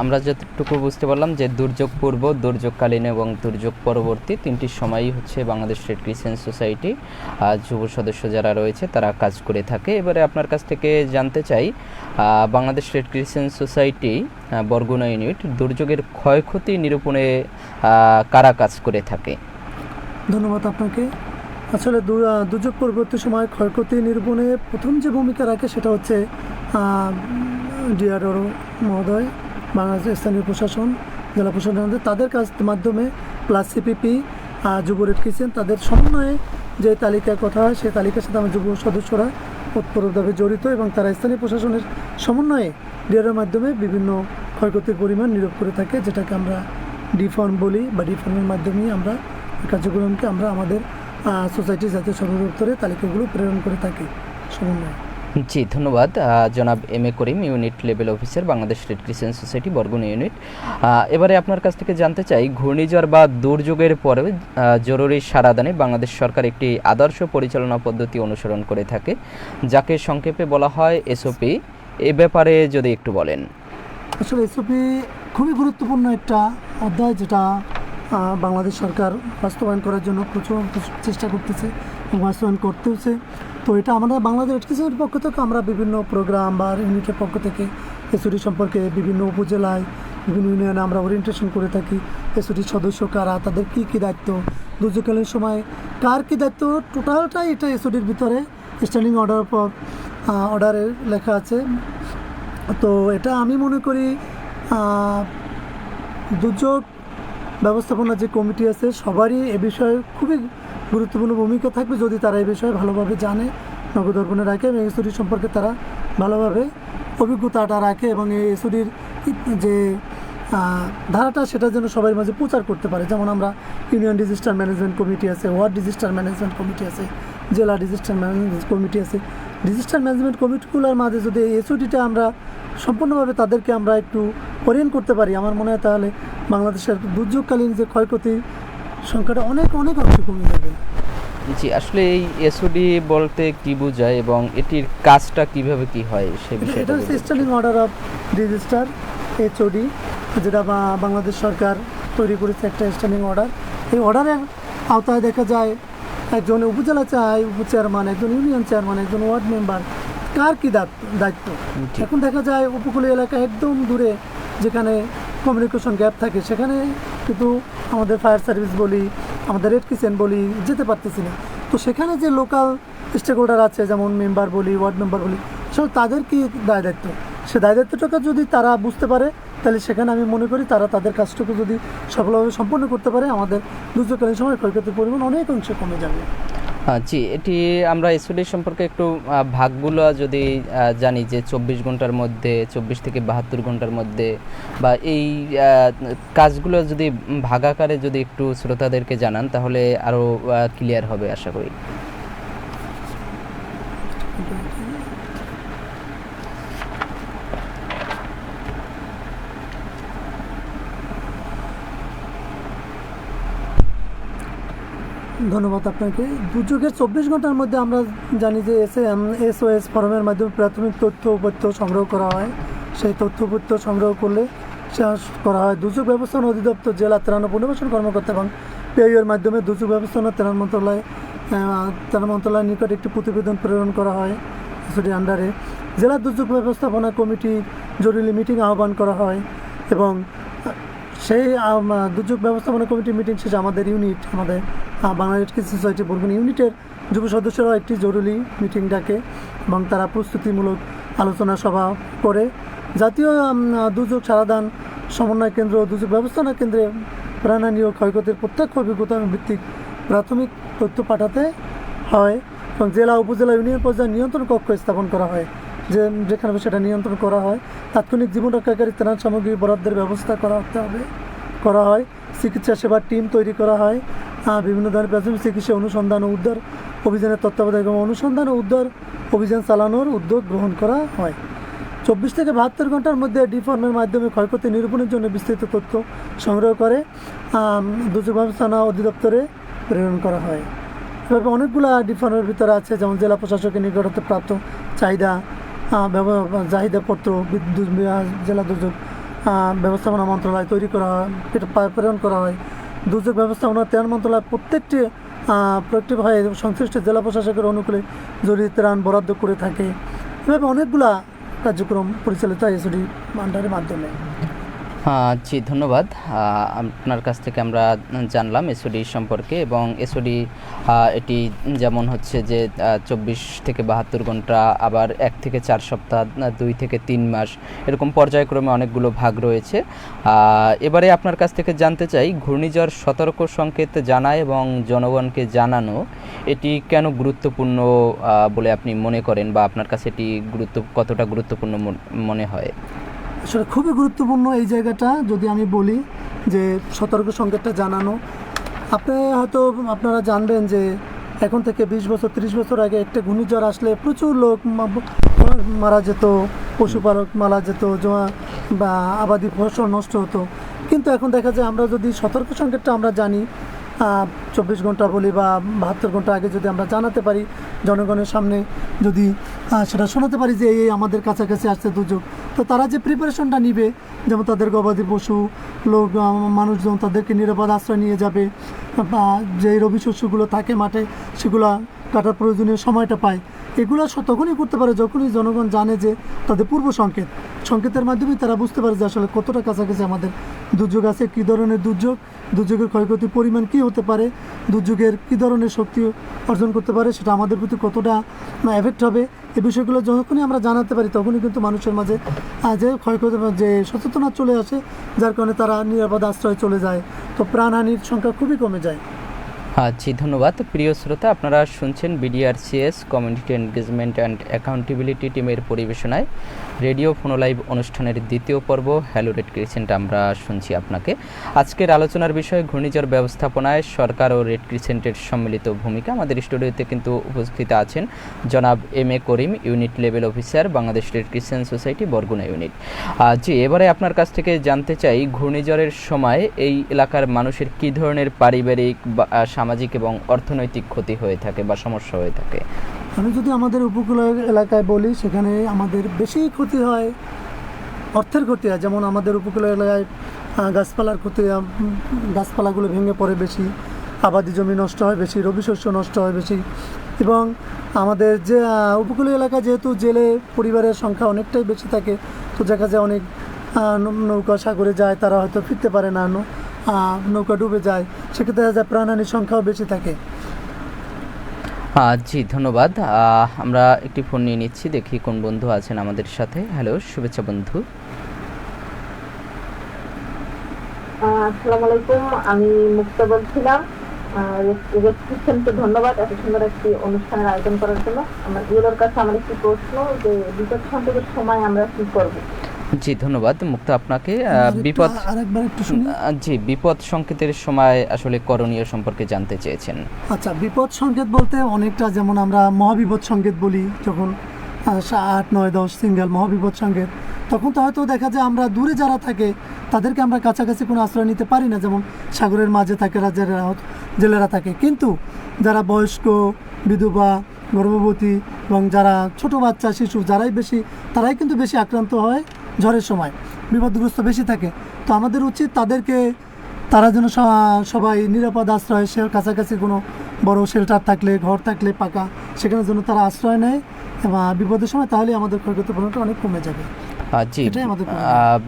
আমরা যতটুকু বুঝতে পারলাম যে দুর্যোগ পূর্ব, দুর্যোগকালীন এবং দুর্যোগ পরবর্তী তিনটি সময়ই হচ্ছে বাংলাদেশ রেড ক্রিসেন্ট সোসাইটি যুব সদস্য যারা রয়েছে তারা কাজ করে থাকে। এবারে আপনার কাছ থেকে জানতে চাই, Bangladesh Red Crescent Society Barguna unit দুর্যোগের ক্ষয়ক্ষতি নিরূপণে কারা কাজ করে থাকে? ধন্যবাদ আপনাকে। আসলে দুর্যোগ পরবর্তী সময় ক্ষয়ক্ষতি নিরূপণে প্রথম যে ভূমিকা রাখে সেটা হচ্ছে ডিআরও মহোদয়, বাংলাদেশের স্থানীয় প্রশাসন, জেলা প্রশাসন, তাদের কাজ মাধ্যমে প্লাস সিপিপি, যুব রেড ক্রিসেন্ট, তাদের সমন্বয়ে যে তালিকার কথা হয় সেই তালিকার সাথে আমার যুব সদস্যরা ওতপ্রোতভাবে জড়িত এবং তারা স্থানীয় প্রশাসনের সমন্বয়ে ডিআরওর মাধ্যমে বিভিন্ন ক্ষয়ক্ষতির পরিমাণ নিরূপ করে থাকে, যেটাকে আমরা ডিফর্ম বলি, বা ডিফর্মের মাধ্যমেই আমরা কার্যক্রমকে আমরা আমাদের সোসাইটির জাতীয় সদর দপ্তরে তালিকাগুলো প্রেরণ করে থাকি সমন্বয়ে। জি, ধন্যবাদ জনাব M A Karim, unit level officer, Bangladesh Red Crescent Society Barguna unit. এবারে আপনার কাছ থেকে জানতে চাই, ঘূর্ণিঝড় বা দুর্যোগের পরে জরুরি সারাদানে বাংলাদেশ সরকার একটি আদর্শ পরিচালনা পদ্ধতি অনুসরণ করে থাকে, যাকে সংক্ষেপে বলা হয় এসওপি। এ ব্যাপারে যদি একটু বলেন। আসলে এসওপি খুবই গুরুত্বপূর্ণ একটা অধ্যায়, যেটা বাংলাদেশ সরকার বাস্তবায়ন করার জন্য প্রচুর চেষ্টা করতেছে এবং বাস্তবায়ন করতেছে। তো এটা আমাদের বাংলাদেশ রেড ক্রিসেন্টের পক্ষ থেকে আমরা বিভিন্ন প্রোগ্রাম বা ইউনিটের পক্ষ থেকে এসওটি সম্পর্কে বিভিন্ন উপজেলায়, বিভিন্ন ইউনিয়নে আমরা ওরিয়েন্টেশন করে থাকি। এসওটির সদস্য কারা, তাদের কী কী দায়িত্ব, দুর্যোগকালীন সময় কার কী দায়িত্ব, টোটালটাই এটা এসওটির ভিতরে স্ট্যান্ডিং অর্ডারে লেখা আছে। তো এটা আমি মনে করি দুর্যোগ ব্যবস্থাপনা যে কমিটি আছে সবারই এ বিষয়ে খুবই গুরুত্বপূর্ণ ভূমিকা থাকবে, যদি তারা এই বিষয়ে ভালোভাবে জানে, নগদর্পণে রাখে এবং এসওডি সম্পর্কে তারা ভালোভাবে অভিজ্ঞতাটা রাখে এবং এই এসওডির যে ধারাটা সেটা যেন সবার মাঝে প্রচার করতে পারে। যেমন আমরা ইউনিয়ন ডিজাস্টার ম্যানেজমেন্ট কমিটি আছে, ওয়ার্ড ডিজাস্টার ম্যানেজমেন্ট কমিটি আছে, জেলা ডিজাস্টার ম্যানেজমেন্ট কমিটি আছে। ডিজাস্টার ম্যানেজমেন্ট কমিটিগুলোর মাঝে যদি এই এসওডিটা আমরা সম্পূর্ণভাবে তাদেরকে আমরা একটু ওরিয়েন্ট করতে পারি, আমার মনে হয় তাহলে বাংলাদেশের দুর্যোগকালীন যে ক্ষয়ক্ষতি সংখ্যাটা অনেক অনেক অংশ কমে যাবে। জি, আসলে এই এসওডি বলতে কি বোঝায় এবং এটির কাজটা কিভাবে কি হয় সে বিষয়ে? এটা হচ্ছে standing order of disaster, HOD, যেটা বাংলাদেশ সরকার তৈরি করেছে একটা স্ট্যান্ডিং অর্ডার। এই অর্ডারের আওতায় দেখা যায় একজন উপজেলা চেয়ারম্যান, একজন ইউনিয়ন চেয়ারম্যান, একজন ওয়ার্ড মেম্বার, কার কী দায়িত্ব। এখন দেখা যায় উপকূলীয় এলাকায় একদম দূরে যেখানে কমিউনিকেশন গ্যাপ থাকে সেখানে কিন্তু আমাদের ফায়ার সার্ভিস বলি, আমাদের রেড ক্রিসেন্ট বলি যেতে পারতেছি না। তো সেখানে যে লোকাল স্টেক হোল্ডার আছে, যেমন মেম্বার বলি, ওয়ার্ড মেম্বার বলি, সব তাদের কি দায়িত্ব, সে দায়িত্বটাকে যদি তারা বুঝতে পারে তাহলে সেখানে আমি মনে করি তারা তাদের কাজটুকু যদি সফলভাবে সম্পন্ন করতে পারে, আমাদের দুর্যোগকালীন সময় ক্ষয়ক্ষতির পরিমাণ অনেক অংশে কমে যাবে। জি, এটি আমরা এসওডি সম্পর্কে একটু ভাগগুলো যদি জানি যে 24 ঘন্টার মধ্যে, 24 থেকে 72 ঘন্টার মধ্যে, বা এই কাজগুলো যদি ভাগাকারে যদি একটু শ্রোতাদেরকে জানান তাহলে আরও ক্লিয়ার হবে আশা করি। ধন্যবাদ আপনাকে। দুর্যোগের 24 ঘন্টার মধ্যে আমরা জানি যে SOS ফরমের মাধ্যমে প্রাথমিক তথ্য উপত্য সংগ্রহ করা হয়। সেই তথ্য উপত্য সংগ্রহ করলে শেষ করা হয় দুর্যোগ ব্যবস্থাপনা অধিদপ্তর, জেলা ত্রাণ ও পুনর্বাসন কর্মকর্তা এবং PIOর মাধ্যমে দুর্যোগ ব্যবস্থাপনা ত্রাণ মন্ত্রণালয়ের নিকট একটি প্রতিবেদন প্রেরণ করা হয়। এসওডির আন্ডারে জেলা দুর্যোগ ব্যবস্থাপনা কমিটি জরুরি মিটিং আহ্বান করা হয় এবং সেই দুর্যোগ ব্যবস্থাপনা কমিটি মিটিং শেষে আমাদের Bangla red Crescent Society Barguna ইউনিটের যুব সদস্যরা একটি জরুরি মিটিং ডাকে এবং তারা প্রস্তুতিমূলক আলোচনা সভা করে জাতীয় দুর্যোগ সারাদান সমন্বয় কেন্দ্র ও দুর্যোগ ব্যবস্থাপনা কেন্দ্রে প্রাণহানি ও ক্ষয়ক্ষতির প্রত্যক্ষ অভিজ্ঞতা ভিত্তিক প্রাথমিক তথ্য পাঠাতে হয় এবং জেলা উপজেলা ইউনিয়ন পর্যায়ে নিয়ন্ত্রণ কক্ষ স্থাপন করা হয়, যেখানে সেটা নিয়ন্ত্রণ করা হয়। তাৎক্ষণিক জীবন রক্ষাকারী ত্রাণ সামগ্রী বরাদ্দের ব্যবস্থা করা হয়। চিকিৎসা সেবার টিম তৈরি করা হয়। বিভিন্ন ধরনের প্রাথমিক চিকিৎসা অনুসন্ধান ও উদ্ধার অভিযানের তত্ত্বাবধায়ক এবং অনুসন্ধান ও উদ্ধার অভিযান চালানোর উদ্যোগ গ্রহণ করা হয়। 24 থেকে 72 ঘন্টার মধ্যে ডিফর্মের মাধ্যমে ক্ষয়ক্ষতি নিরূপণের জন্য বিস্তৃত তথ্য সংগ্রহ করে দুর্যোগ ব্যবস্থাপনা অধিদপ্তরে প্রেরণ করা হয়। এভাবে অনেকগুলো ডিফর্মের ভিতরে আছে, যেমন জেলা প্রশাসকের নিকট হতে প্রাপ্ত চাহিদাপত্র জেলা দুর্যোগ ব্যবস্থাপনা মন্ত্রণালয় তৈরি করা হয়, প্রেরণ করা হয়। দুর্যোগ ব্যবস্থাপনা ত্রাণ মন্ত্রণালয় প্রত্যেকটি হয় সংশ্লিষ্ট জেলা প্রশাসকের অনুকূলে জরুরি ত্রাণ বরাদ্দ করে থাকে। এভাবে অনেকগুলা কার্যক্রম পরিচালিত হয় এসওডি আন্ডারের মাধ্যমে। জি ধন্যবাদ। আপনার কাছ থেকে আমরা জানলাম এসওডি সম্পর্কে এবং এসওডি এটি যেমন হচ্ছে যে 24 থেকে 72 ঘন্টা, আবার 1 থেকে 4 সপ্তাহ, 2 থেকে 3 মাস, এরকম পর্যায়ক্রমে অনেকগুলো ভাগ রয়েছে। এবারে আপনার কাছ থেকে জানতে চাই, ঘূর্ণিঝড় সতর্ক সংকেত জানা এবং জনগণকে জানানো এটি কেন গুরুত্বপূর্ণ বলে আপনি মনে করেন, বা আপনার কাছে এটি কতটা গুরুত্বপূর্ণ মনে হয়? আসলে খুবই গুরুত্বপূর্ণ এই জায়গাটা। যদি আমি বলি যে সতর্ক সংকেতটা জানানো, আপনারা জানবেন যে এখন থেকে 20 বছর 30 বছর আগে একটা ঘূর্ণিঝড় আসলে প্রচুর লোক মারা যেত, পশুপালক মারা যেত, বা আবাদি ফসল নষ্ট হতো। কিন্তু এখন দেখা যায় আমরা যদি সতর্ক সংকেতটা আমরা জানি 24 ঘন্টা বলি বা 72 ঘন্টা আগে যদি আমরা জানাতে পারি, জনগণের সামনে যদি সেটা শোনাতে পারি যে এই আমাদের কাছাকাছি আসছে দুর্যোগ, তো তারা যে প্রিপারেশনটা নিবে, যেমন তাদের গবাদি পশু মানুষজন তাদেরকে নিরাপদ আশ্রয় নিয়ে যাবে, বা যে রবি শস্যগুলো থাকে মাঠে সেগুলো কাটার প্রয়োজনীয় সময়টা পায়, এগুলো তখনই করতে পারে যখনই জনগণ জানে যে তাদের পূর্ব সংকেতের মাধ্যমে তারা বুঝতে পারে যে আসলে কতটা কাছাকাছি আমাদের দুর্যোগ আছে, কী ধরনের দুর্যোগের ক্ষয়ক্ষতির পরিমাণ কী হতে পারে, দুর্যোগের কী ধরনের শক্তি অর্জন করতে পারে, সেটা আমাদের প্রতি কতটা এফেক্ট হবে, এই বিষয়গুলো যখনই আমরা জানাতে পারি তখনই কিন্তু মানুষের মাঝে যে ক্ষয়ক্ষতি যে সচেতনতা চলে আসে, যার কারণে তারা নিরাপদ আশ্রয় চলে যায়, তো প্রাণহানির সংখ্যা খুবই কমে যায়। জি ধন্যবাদ। প্রিয় শ্রোতা, আপনারা শুনছেন BDRCS community engagement and accountability টিমের পরিবেশনায় রেডিও ফোনো লাইভ অনুষ্ঠানের দ্বিতীয় পর্ব হ্যালো রেড ক্রিসেন্ট আমরা শুনছি আপনাকে। আজকের আলোচনার বিষয় ঘূর্ণিঝড় ব্যবস্থাপনায় সরকার ও রেড ক্রিসেন্টের সম্মিলিত ভূমিকা। আমাদের স্টুডিওতে কিন্তু উপস্থিত আছেন জনাব MA Karim, unit level officer, Bangladesh Red Crescent Society Barguna unit. জি, এবারে আপনার কাছ থেকে জানতে চাই, ঘূর্ণিঝড়ের সময় এই এলাকার মানুষের কী ধরনের পারিবারিক বা সামাজিক এবং অর্থনৈতিক ক্ষতি হয়ে থাকে বা সমস্যা হয়ে থাকে? আমি যদি আমাদের উপকূল এলাকায় বলি, সেখানে আমাদের বেশি ক্ষতি হয়, অর্থের ক্ষতি হয়। যেমন আমাদের উপকূল এলাকায় গাছপালার ক্ষতি, গাছপালাগুলো ভেঙে পড়ে বেশি, আবাদি জমি নষ্ট হয় বেশি, রবি শস্য নষ্ট হয় বেশি, এবং আমাদের যে উপকূলীয় এলাকা যেহেতু জেলে পরিবারের সংখ্যা অনেকটাই বেশি থাকে, তো দেখা যায় অনেক নৌকা সাগরে যায়, তারা হয়তো ফিরতে পারে না, নৌকা ডুবে যায়, সেক্ষেত্রে দেখা যায় প্রাণহানির সংখ্যাও বেশি থাকে। জি ধন্যবাদ। আমরা একটি ফোন নিয়ে নিচ্ছি, দেখি কোন বন্ধু আছেন আমাদের সাথে। হ্যালো, শুভেচ্ছা বন্ধু। আসসালামু আলাইকুম, আমি মুক্তা বলছিলাম। ধন্যবাদ এত সুন্দর একটি অনুষ্ঠানের আয়োজন করার জন্য। আমার ইউরোর কাছে আমার একটি প্রশ্ন, যে বিপদ সংকেতের সময় আমরা কি করব? জি ধন্যবাদ মুক্তা আপনাকে। বিপদ সংকেতের সময় আসলে করণীয় সম্পর্কে জানতে চেয়েছেন। আচ্ছা, বিপদ সংকেত বলতে অনেকটা, যেমন আমরা মহাবিপদ সংকেত বলি, যখন 8, 9, 10 সিঙ্গেল মহাবিপদ সংকেত, তখন তো হয়তো দেখা যায় আমরা দূরে যারা থাকে তাদেরকে আমরা কাছাকাছি কোনো আশ্রয় নিতে পারি না, যেমন সাগরের মাঝে থাকে জেলেরা থাকে। কিন্তু যারা বয়স্ক, বিধবা, গর্ভবতী এবং যারা ছোট বাচ্চা, শিশু তারাই কিন্তু বেশি আক্রান্ত হয় ঝড়ের সময়, বিপদগ্রস্ত বেশি থাকে। তো আমাদের উচিত তারা যেন সবাই নিরাপদ আশ্রয়, সে কাছাকাছি কোনো বড় শেল্টার থাকলে, ঘর থাকলে পাকা, সেখানে যেন তারা আশ্রয় নেয় এবং বিপদের সময়, তাহলে আমাদের ক্ষয়ক্ষতি পূরণটা অনেক কমে যাবে। জি, এটাই আমাদের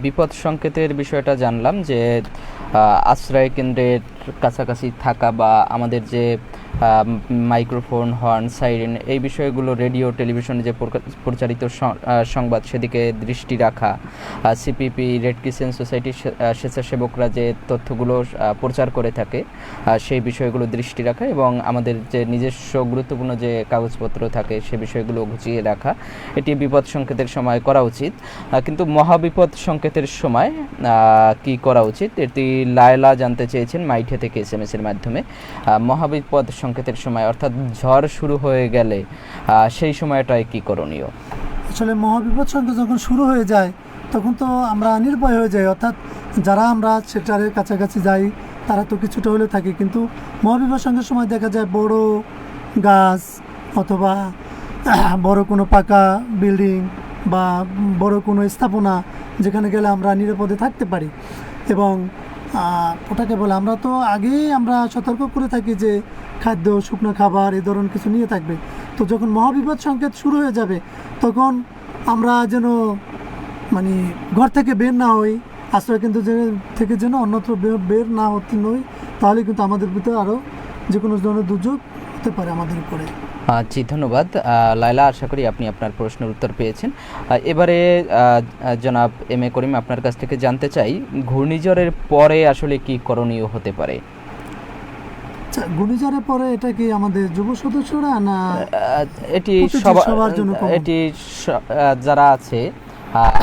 বিপদ সংকেতের বিষয়টা জানলাম যে আশ্রয় কেন্দ্রের কাছাকাছি থাকা বা আমাদের যে মাইক্রোফোন, হর্ন, সাইরেন, এই বিষয়গুলো রেডিও টেলিভিশনে যে প্রচারিত সংবাদ সেদিকে দৃষ্টি রাখা, সিপিপি, রেড ক্রিসেন্ট সোসাইটির স্বেচ্ছাসেবকরা যে তথ্যগুলো প্রচার করে থাকে সেই বিষয়গুলো দৃষ্টি রাখা এবং আমাদের যে নিজস্ব গুরুত্বপূর্ণ যে কাগজপত্র থাকে সে বিষয়গুলো গুছিয়ে রাখা, এটি বিপদ সংকেতের সময় করা উচিত। কিন্তু মহাবিপদ সংকেতের সময় কি করা উচিত, এটি লায়লা জানতে চেয়েছেন মাইঠে থেকে SMS এর মাধ্যমে। মহাবিপদ সংকেতের সময় অর্থাৎ ঝড় শুরু হয়ে গেলে সেই সময়টায় কি করণীয়? আসলে মহাবিপদ সংকেত যখন শুরু হয়ে যায় তখন তো আমরা নির্ভয় হয়ে যাই, অর্থাৎ যারা আমরা শেল্টারের কাছাকাছি যাই তারা তো কিছুটা হলে থাকে। কিন্তু মহাবিপদ সংকেতের সময় দেখা যায় বড় গাছ অথবা বড় কোনো পাকা বিল্ডিং বা বড় কোনো স্থাপনা যেখানে গেলে আমরা নিরাপদে থাকতে পারি। এবং ওটাকে বলে আমরা তো আগেই আমরা সতর্ক করে থাকি যে খাদ্য, শুকনো খাবার এই ধরনের কিছু নিয়ে থাকবে। তো যখন মহাবিপদ সংকেত শুরু হয়ে যাবে তখন আমরা যেন ঘর থেকে বের না হই, আশ্রয় কেন্দ্র থেকে যেন অন্যত্র বের না হতে নই, তাহলে কিন্তু আমাদের ভিতরে আরও যে কোনো ধরনের দুর্যোগ হতে পারে আমাদের উপরে। জি, ধন্যবাদ লায়লা, আশা করি আপনি আপনার প্রশ্নের উত্তর পেয়েছেন। এবারে জনাব MA করিম, আপনার কাছ থেকে জানতে চাই ঘূর্ণিঝড়ের পরে আসলে কি করণীয় হতে পারে? ঘূর্ণিঝড়ের পরে এটা কি আমাদের যুব সদস্যরা না এটি সবার জন্য? এটি যারা আছে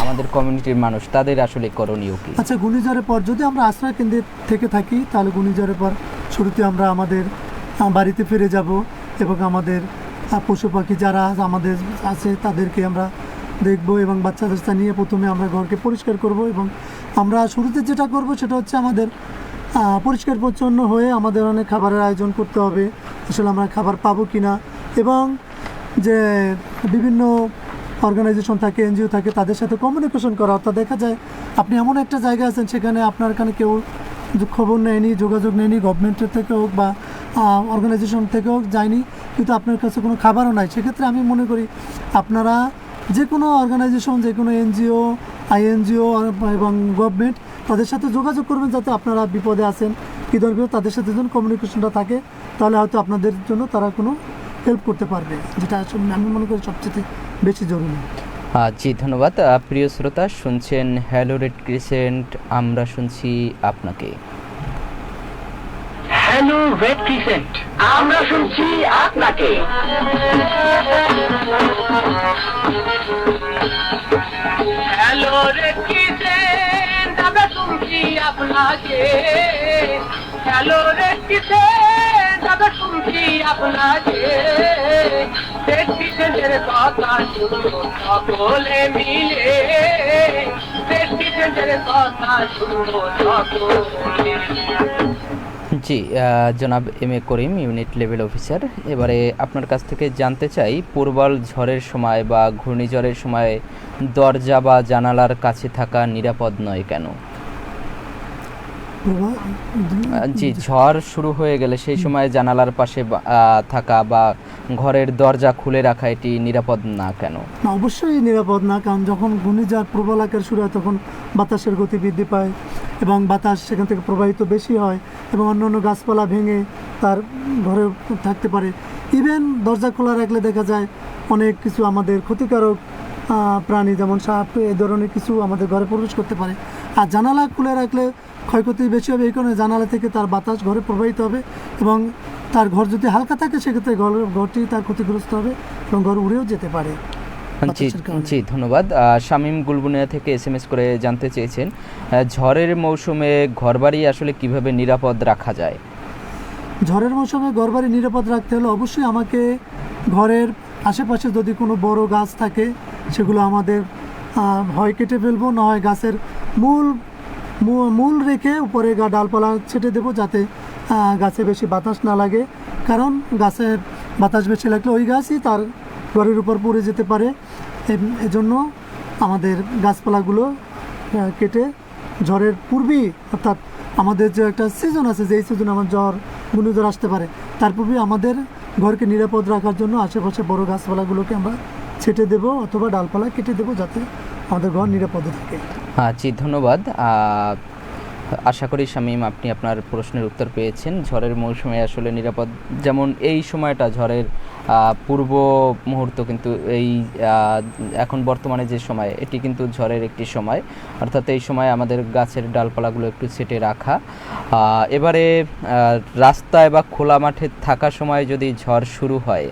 আমাদের কমিউনিটির মানুষ, তাদের আসলে করণীয় কি? আচ্ছা, ঘূর্ণিঝড়ের পর যদি আমরা আশ্রয় কেন্দ্রে থেকে থাকি তাহলে ঘূর্ণিঝড়ের পর শুরুতে আমরা আমাদের বাড়িতে ফিরে যাব এবং আমাদের পশু পাখি যারা আমাদের আছে তাদেরকে আমরা দেখব এবং বাচ্চা নিয়ে প্রথমে আমরা ঘরকে পরিষ্কার করব। এবং আমরা শুরুতে যেটা করব সেটা হচ্ছে আমাদের পরিষ্কার পরিচ্ছন্ন হয়ে আমাদের অনেক খাবারের আয়োজন করতে হবে, আসলে আমরা খাবার পাবো কি না। এবং যে বিভিন্ন অর্গানাইজেশন থাকে, NGO থাকে, তাদের সাথে কমিউনিকেশন করা। অর্থাৎ দেখা যায় আপনি এমন একটা জায়গায় আছেন সেখানে আপনার এখানে কেউ খবর নেয়নি, যোগাযোগ নেয়নি, গভর্নমেন্টের থেকে হোক বা অর্গানাইজেশন থেকে হোক যায়নি, কিন্তু আপনার কাছে কোনো খাবারও নাই। সেক্ষেত্রে আমি মনে করি আপনারা যে কোনো অর্গানাইজেশন, যে কোনো NGO, INGO এবং গভর্নমেন্ট, তাদের সাথে যোগাযোগ করবেন যাতে আপনারা বিপদে আছেন, কী দরকার তাদের সাথে যেন কমিউনিকেশনটা থাকে, তাহলে হয়তো আপনাদের জন্য তারা কোনো হেল্প করতে পারবে, যেটা আসলে আমি মনে করি সবচেয়ে বেশি জরুরি। জি, ধন্যবাদ। প্রিয় শ্রোতা, শুনছেন হ্যালো রেড ক্রিসেন্ট, আমরা শুনছি আপনাকে। হ্যালো রেড ক্রিসেন্ট, আমরা শুনছি আপনাকে। হ্যালো রেড ক্রিসেন্ট, আমরা শুনছি আপনাকে। হ্যালো রেড ক্রিসেন্ট, আমরা শুনছি আপনাকে। রেড ক্রিসেন্টের কথা শুনবো সকলে মিলে। রেড ক্রিসেন্টের কথা শুনবো সকলে। জি, জনাব MA Karim, unit level officer, এবারে আপনার কাছ থেকে জানতে চাই প্রবল ঝড়ের সময় বা ঘূর্ণিঝড়ের সময় দরজা বা জানালার কাছে থাকা নিরাপদ নয় কেন? জি, ঝড় শুরু হয়ে গেলে সেই সময় জানালার পাশে থাকা বা ঘরের দরজা খুলে রাখা এটি নিরাপদ না কেন? না, অবশ্যই নিরাপদ না, কারণ যখন ঘূর্ণিঝড় প্রবল আকার শুরু হয় তখন বাতাসের গতি বৃদ্ধি পায় এবং বাতাস সেখান থেকে প্রবাহিত বেশি হয় এবং অন্যান্য গাছপালা ভেঙে তার ঘরে থাকতে পারে। ইভেন দরজা খোলা রাখলে দেখা যায় অনেক কিছু আমাদের ক্ষতিকারক প্রাণী যেমন সাপ এই ধরনের কিছু আমাদের ঘরে প্রবেশ করতে পারে। আর জানালা খুলে রাখলে ক্ষয়ক্ষতি বেশি হবে, এই কারণে জানালা থেকে তার বাতাস ঘরে প্রবাহিত হবে এবং তার ঘর যদি হালকা থাকে সেক্ষেত্রে ঘরটি তার ক্ষতিগ্রস্ত হবে এবং ঘর উড়েও যেতে পারে। জি, ধন্যবাদ। শামীম গুলবুনিয়া থেকে SMS করে জানতে চেয়েছেন ঝড়ের মৌসুমে ঘরবাড়ি আসলে কিভাবে নিরাপদ রাখা যায়? ঝড়ের মৌসুমে ঘরবাড়ি নিরাপদ রাখতে হলে অবশ্যই আমাকে ঘরের আশেপাশে যদি কোনো বড় গাছ থাকে সেগুলো আমাদের হয় কেটে ফেলবো, না হয় গাছের মূল রেখে উপরে ডালপালা ছেটে দেবো যাতে গাছে বেশি বাতাস না লাগে, কারণ গাছের বাতাস বেশি লাগলে ওই গাছই তার ঘরের উপর পড়ে যেতে পারে। এজন্য আমাদের গাছপালাগুলো কেটে ঝড়ের পূর্বেই, অর্থাৎ আমাদের যে একটা সিজন আছে, যেই সিজনে আমার ঝড় ঘূর্ণিঝড় আসতে পারে, তার পূর্বেই আমাদের ঘরকে নিরাপদ রাখার জন্য আশেপাশে বড় গাছপালাগুলোকে আমরা ছেটে দেবো অথবা ডালপালা কেটে দেবো, যাতে আমাদের ঘর নিরাপদে থাকে। জি, ধন্যবাদ। আশা করি শামীম আপনি আপনার প্রশ্নের উত্তর পেয়েছেন। ঝড়ের মৌসুমে আসলে নিরাপদ, যেমন এই সময়টা ঝড়ের পূর্ব মুহূর্ত, কিন্তু এই এখন বর্তমানে যে সময়, এটি কিন্তু ঝড়ের একটি সময়, অর্থাৎ এই সময় আমাদের গাছের ডালপালাগুলো একটু ছেটে রাখা। এবারে রাস্তায় বা খোলা মাঠে থাকার সময় যদি ঝড় শুরু হয়,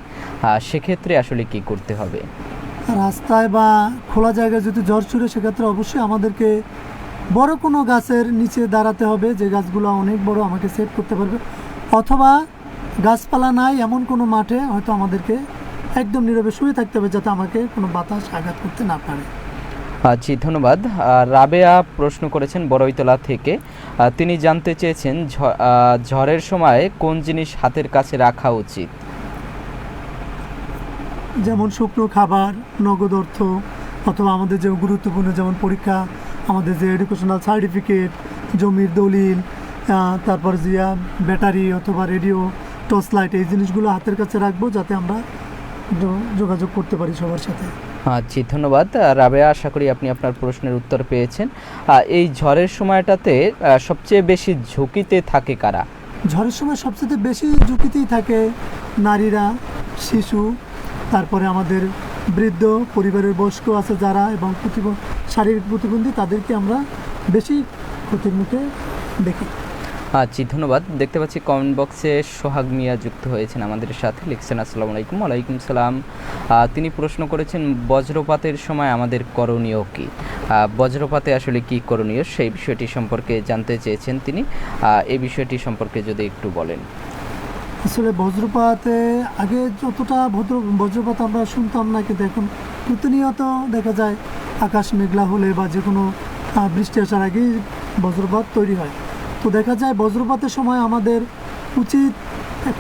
সেক্ষেত্রে আসলে কি করতে হবে? রাস্তায় বা খোলা জায়গায় যদি ঝড় শুরু, সেক্ষেত্রে অবশ্যই আমাদেরকে বড় কোনো গাছের নিচে দাঁড়াতে হবে, যে গাছগুলো অনেক বড় আমাকে সেভ করতে পারবে, অথবা গাছপালা নাই এমন কোনো মাঠে হয়তো আমাদেরকে একদম নীরবে শুয়ে থাকতে হবে, যাতে আমাকে কোনো বাতাস আঘাত করতে না পারে। জি, ধন্যবাদ। রাবেয়া প্রশ্ন করেছেন বড়ইতলা থেকে। তিনি জানতে চেয়েছেন ঝড়ের সময় কোন জিনিস হাতের কাছে রাখা উচিত? যেমন শুকনো খাবার, নগদ অর্থ, অথবা আমাদের যে গুরুত্বপূর্ণ যেমন পরীক্ষা, আমাদের যে এডুকেশনাল সার্টিফিকেট, জমির দলিল, তারপর জিয়া ব্যাটারি অথবা রেডিও, টর্চ লাইট, এই জিনিসগুলো হাতের কাছে রাখবো, যাতে আমরা যোগাযোগ করতে পারি সবার সাথে। জি, ধন্যবাদ রাবেয়া। আশা করি আপনি আপনার প্রশ্নের উত্তর পেয়েছেন। এই ঝড়ের সময়টাতে সবচেয়ে বেশি ঝুঁকিতে থাকে কারা? ঝড়ের সময় সবচেয়ে বেশি ঝুঁকিতেই থাকে নারীরা, শিশু, তারপরে আমাদের বৃদ্ধ, পরিবারের বয়স্ক আছে যারা, এবং শারীরিক প্রতিবন্ধী, তাদেরকে আমরা বেশি ক্ষতির মুখে দেখি। জি, ধন্যবাদ। দেখতে পাচ্ছি কমেন্ট বক্সে সোহাগ মিয়া যুক্ত হয়েছেন আমাদের সাথে, লিখছেন আসসালামু আলাইকুম। ওয়ালাইকুম সালাম। তিনি প্রশ্ন করেছেন বজ্রপাতের সময় আমাদের করণীয় কি? বজ্রপাতে আসলে কি করণীয়, সেই বিষয়টি সম্পর্কে জানতে চেয়েছেন তিনি। এই বিষয়টি সম্পর্কে যদি একটু বলেন। আসলে বজ্রপাতে আগে যতটা বজ্রপাত আমরা শুনতাম না, কিন্তু এখন প্রতিনিয়ত দেখা যায় আকাশ মেঘলা হলে বা যে কোনো বৃষ্টি আসার আগেই বজ্রপাত তৈরি হয়। তো দেখা যায় বজ্রপাতের সময় আমাদের উচিত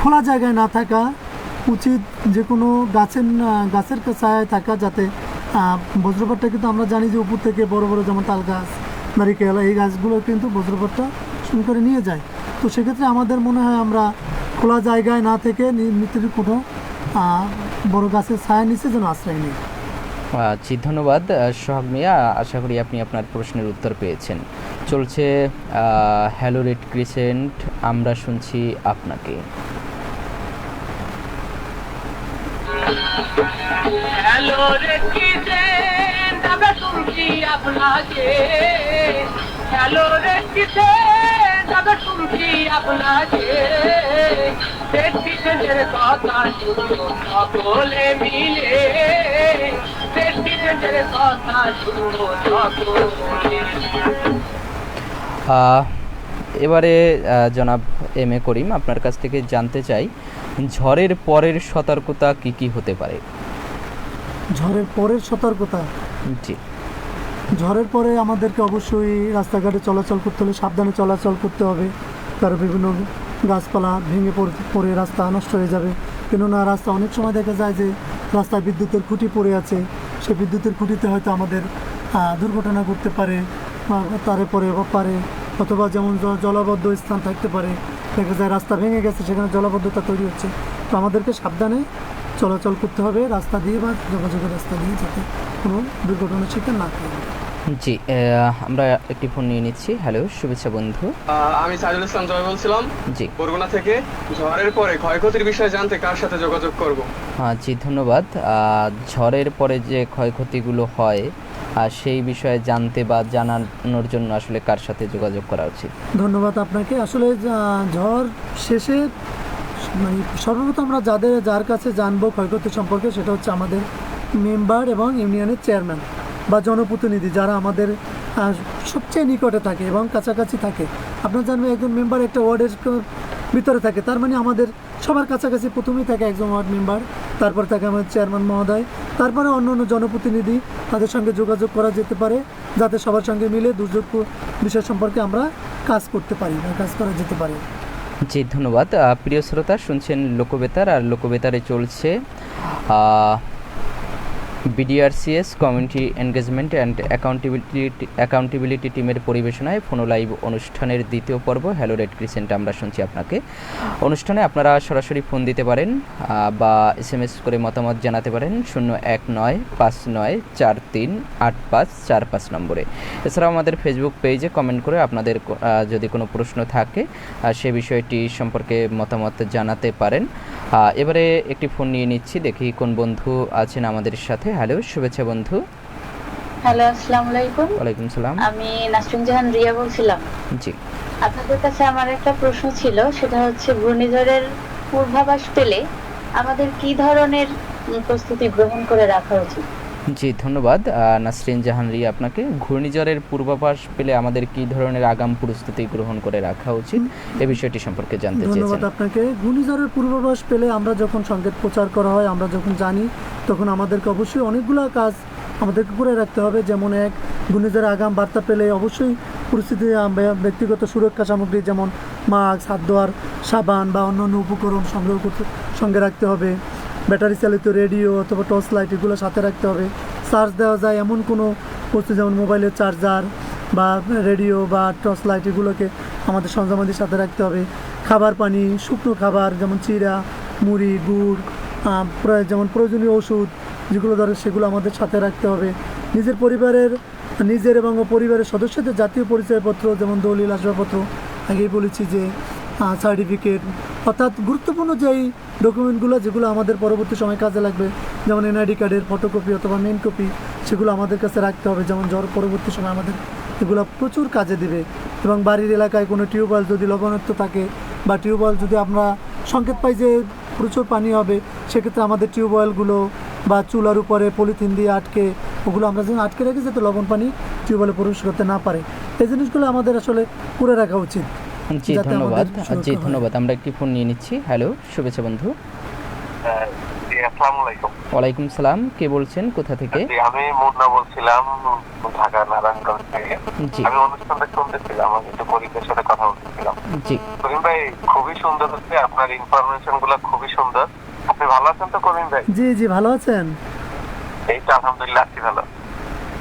খোলা জায়গায় না থাকা, উচিত যে কোনো গাছের ছায়ায় থাকা, যাতে বজ্রপাতটা, কিন্তু আমরা জানি যে উপর থেকে বড় বড় যেমন তাল গাছ, নারিকেল, এই গাছগুলো কিন্তু বজ্রপাতটা শুরু করে নিয়ে যায়। তো সেক্ষেত্রে আমাদের মনে হয় আমরা খোলা জায়গায় না থেকে নিচের কোনো বড় গাছের ছায়া নিচে যেন আশ্রয় নেই। জি, ধন্যবাদ সোহাগ মিয়া। আশা করি আপনি আপনার প্রশ্নের উত্তর পেয়েছেন। চলছে হ্যালো রেড ক্রিসেন্ট, আমরা শুনছি আপনাকে। হ্যালো রে কিসেন্ট, আমরা শুনছি আপনাকে। হ্যালো রে কিসেন্ট, আমরা শুনছি আপনাকে। কিসেন্টের কথা শুনো সকলে মিলে, কিসেন্টের কথা শুনো সকলে। এবারে জনাব এম এ করিম, আপনার কাছ থেকে জানতে চাই ঝড়ের পরের সতর্কতা কি কি হতে পারে? ঝড়ের পরের সতর্কতা? জি, ঝড়ের পরে আমাদেরকে অবশ্যই রাস্তাঘাটে চলাচল করতে হলে সাবধানে চলাচল করতে হবে, কারণ বিভিন্ন গাছপালা ভেঙে পড়ে রাস্তা নষ্ট হয়ে যাবে। কেননা রাস্তা অনেক সময় দেখা যায় যে রাস্তায় বিদ্যুতের খুঁটি পড়ে আছে, সেই বিদ্যুতের খুঁটিতে হয়তো আমাদের দুর্ঘটনা ঘটতে পারে, তারপরে পারে, অথবা যেমন জলাবদ্ধ স্থান থাকতে পারে, দেখা যায় রাস্তা ভেঙে গেছে, সেখানে জলাবদ্ধতা তৈরি হচ্ছে। তো আমাদেরকে সাবধানে চলাচল করতে হবে রাস্তা দিয়ে বা যোগাযোগের রাস্তা দিয়ে, যাতে কোনো দুর্ঘটনার শিকার না হয়। জি, আমরা একটি ফোন নিয়ে নিচ্ছি। হ্যালো, শুভেচ্ছা বন্ধু। আমি সাইদুল ইসলাম জয় বলছিলাম, জি, বরগুনা থেকে। ঝড়ের পরে ক্ষয়ক্ষতির বিষয়ে জানতে কার সাথে যোগাযোগ করব? জি, ধন্যবাদ। ঝড়ের পরে যে ক্ষয়ক্ষতিগুলো হয় সেই বিষয়ে জানতে বা জানানোর জন্য আসলে কার সাথে যোগাযোগ করা উচিত? ধন্যবাদ আপনাকে। আসলে ঝড় শেষে মানে সর্বপ্রথম আমরা যার কাছে জানবো ক্ষয়ক্ষতি সম্পর্কে, সেটা হচ্ছে আমাদের মেম্বার এবং ইউনিয়নের চেয়ারম্যান বা জনপ্রতিনিধি, যারা আমাদের সবচেয়ে নিকটে থাকে এবং কাছাকাছি থাকে। আপনার জানবেন একজন মেম্বার একটা ওয়ার্ডের ভিতরে থাকে, তার মানে আমাদের সবার কাছাকাছি প্রথমেই থাকে একজন ওয়ার্ড মেম্বার, তারপর থাকে আমাদের চেয়ারম্যান মহোদয়, তারপরে অন্য জনপ্রতিনিধি, তাদের সঙ্গে যোগাযোগ করা যেতে পারে, যাতে সবার সঙ্গে মিলে দুর্যোগ বিষয় সম্পর্কে আমরা কাজ করতে পারি বা কাজ করা যেতে পারে। জি ধন্যবাদ। প্রিয় শ্রোতা, শুনছেন লোকবেতার, আর লোকবেতারে চলছে বিডিআরসিএস কমিউনিটি এনগেজমেন্ট অ্যান্ড অ্যাকাউন্টেবিলিটি টিমের পরিবেশনায় ফোনো লাইভ অনুষ্ঠানের দ্বিতীয় পর্ব হ্যালো রেড ক্রিসেন্ট। আমরা শুনছি আপনাকে। অনুষ্ঠানে আপনারা সরাসরি ফোন দিতে পারেন বা SMS করে মতামত জানাতে পারেন 01959438545 নম্বরে। এছাড়াও আমাদের ফেসবুক পেজে কমেন্ট করে আপনাদের যদি কোনো প্রশ্ন থাকে সে বিষয়টি সম্পর্কে মতামত জানাতে পারেন। এবারে একটি ফোন নিয়ে নিচ্ছি, দেখি কোন বন্ধু আছেন আমাদের সাথে। হ্যালো, শুভেচ্ছা বন্ধু। হ্যালো, আসসালামু আলাইকুম। ওয়ালাইকুম সালাম। আমি নাসরিন জাহান রিয়া বলছিলাম। জি, আপনাদের কাছে আমার একটা প্রশ্ন ছিল, সেটা হচ্ছে ঘূর্ণিঝড়ের পূর্বাভাস পেলে আমাদের কি ধরনের প্রস্তুতি গ্রহণ করে রাখা উচিত? জি ধন্যবাদ নাসরিন জাহান রিয়া আপনাকে। ঘূর্ণিঝড়ের পূর্বাভাস পেলে আমাদের কি ধরনের আগাম প্রস্তুতি গ্রহণ করে রাখা উচিত এই বিষয়টি সম্পর্কে জানতে ধন্যবাদ চেয়েছেন। আপনাকে। ঘূর্ণিঝড়ের পূর্বাভাস পেলে আমরা যখন সংকেত প্রচার করা হয়, আমরা যখন জানি, তখন আমাদেরকে অবশ্যই অনেকগুলো কাজ আমাদেরকে করে রাখতে হবে। যেমন এক, ঘূর্ণিঝড়ের আগাম বার্তা পেলে অবশ্যই পরিস্থিতি ব্যক্তিগত সুরক্ষা সামগ্রী যেমন মাস্ক, হাত ধোয়ার সাবান বা অন্যান্য উপকরণ সঙ্গে রাখতে হবে। ব্যাটারি চালিত রেডিও অথবা টর্চ লাইট এগুলো সাথে রাখতে হবে। চার্জ দেওয়া যায় এমন কোনো বস্তু যেমন মোবাইলের চার্জার বা রেডিও বা টর্চ লাইট এগুলোকে আমাদের সরঞ্জামাদির সাথে রাখতে হবে। খাবার পানি, শুকনো খাবার যেমন চিড়া, মুড়ি, গুড়, যেমন প্রয়োজনীয় ওষুধ যেগুলো ধরে সেগুলো আমাদের সাথে রাখতে হবে। নিজের এবং পরিবারের সদস্যদের জাতীয় পরিচয়পত্র যেমন দলিল, আসবাবপত্র, আগেই বলেছি যে সার্টিফিকেট, অর্থাৎ গুরুত্বপূর্ণ যেই ডকুমেন্টগুলো যেগুলো আমাদের পরবর্তী সময় কাজে লাগবে, যেমন NID কার্ডের ফটোকপি অথবা মেন কপি, সেগুলো আমাদের কাছে রাখতে হবে। যেমন জ্বর পরবর্তী সময় আমাদের এগুলো প্রচুর কাজে দেবে। এবং বাড়ির এলাকায় কোনো টিউবওয়েল যদি লবণাক্ত থাকে বা টিউবওয়েল যদি আমরা সংকেত পাই যে প্রচুর পানি হবে, সেক্ষেত্রে আমাদের টিউবওয়েলগুলো বা চুলার উপরে পলিথিন দিয়ে আটকে, ওগুলো আমরা যেন আটকে রাখি যাতে লবণ পানি টিউবওয়েলে প্রবেশ করতে না পারে। এই জিনিসগুলো আমাদের আসলে করে রাখা উচিত। জি যাতে ধন্যবাদ। আমাদের সুরক্ষা জি হয়। ধন্যবাদ। আমরা একটি ফোন নিয়ে নিচ্ছি। হ্যালো, শুভেচ্ছা বন্ধু। আসসালামু আলাইকুম। ওয়ালাইকুম সালাম। কে বলছেন, কোথা থেকে? জি, আমি মুন্না বলছিলাম, ঢাকা নারায়ণগঞ্জ থেকে। জি আমি অনুষ্ঠানটা শুনতেছিলাম, আমি একটু পরিবেশের সাথে কথা বলতেছিলাম। জি করিম ভাই, খুবই সুন্দর হচ্ছে, আপনার ইনফরমেশন গুলো খুবই সুন্দর। আপনি ভালো আছেন তো করিম ভাই? জি জি, ভালো আছেন? এই তো আলহামদুলিল্লাহ আছি ভালো।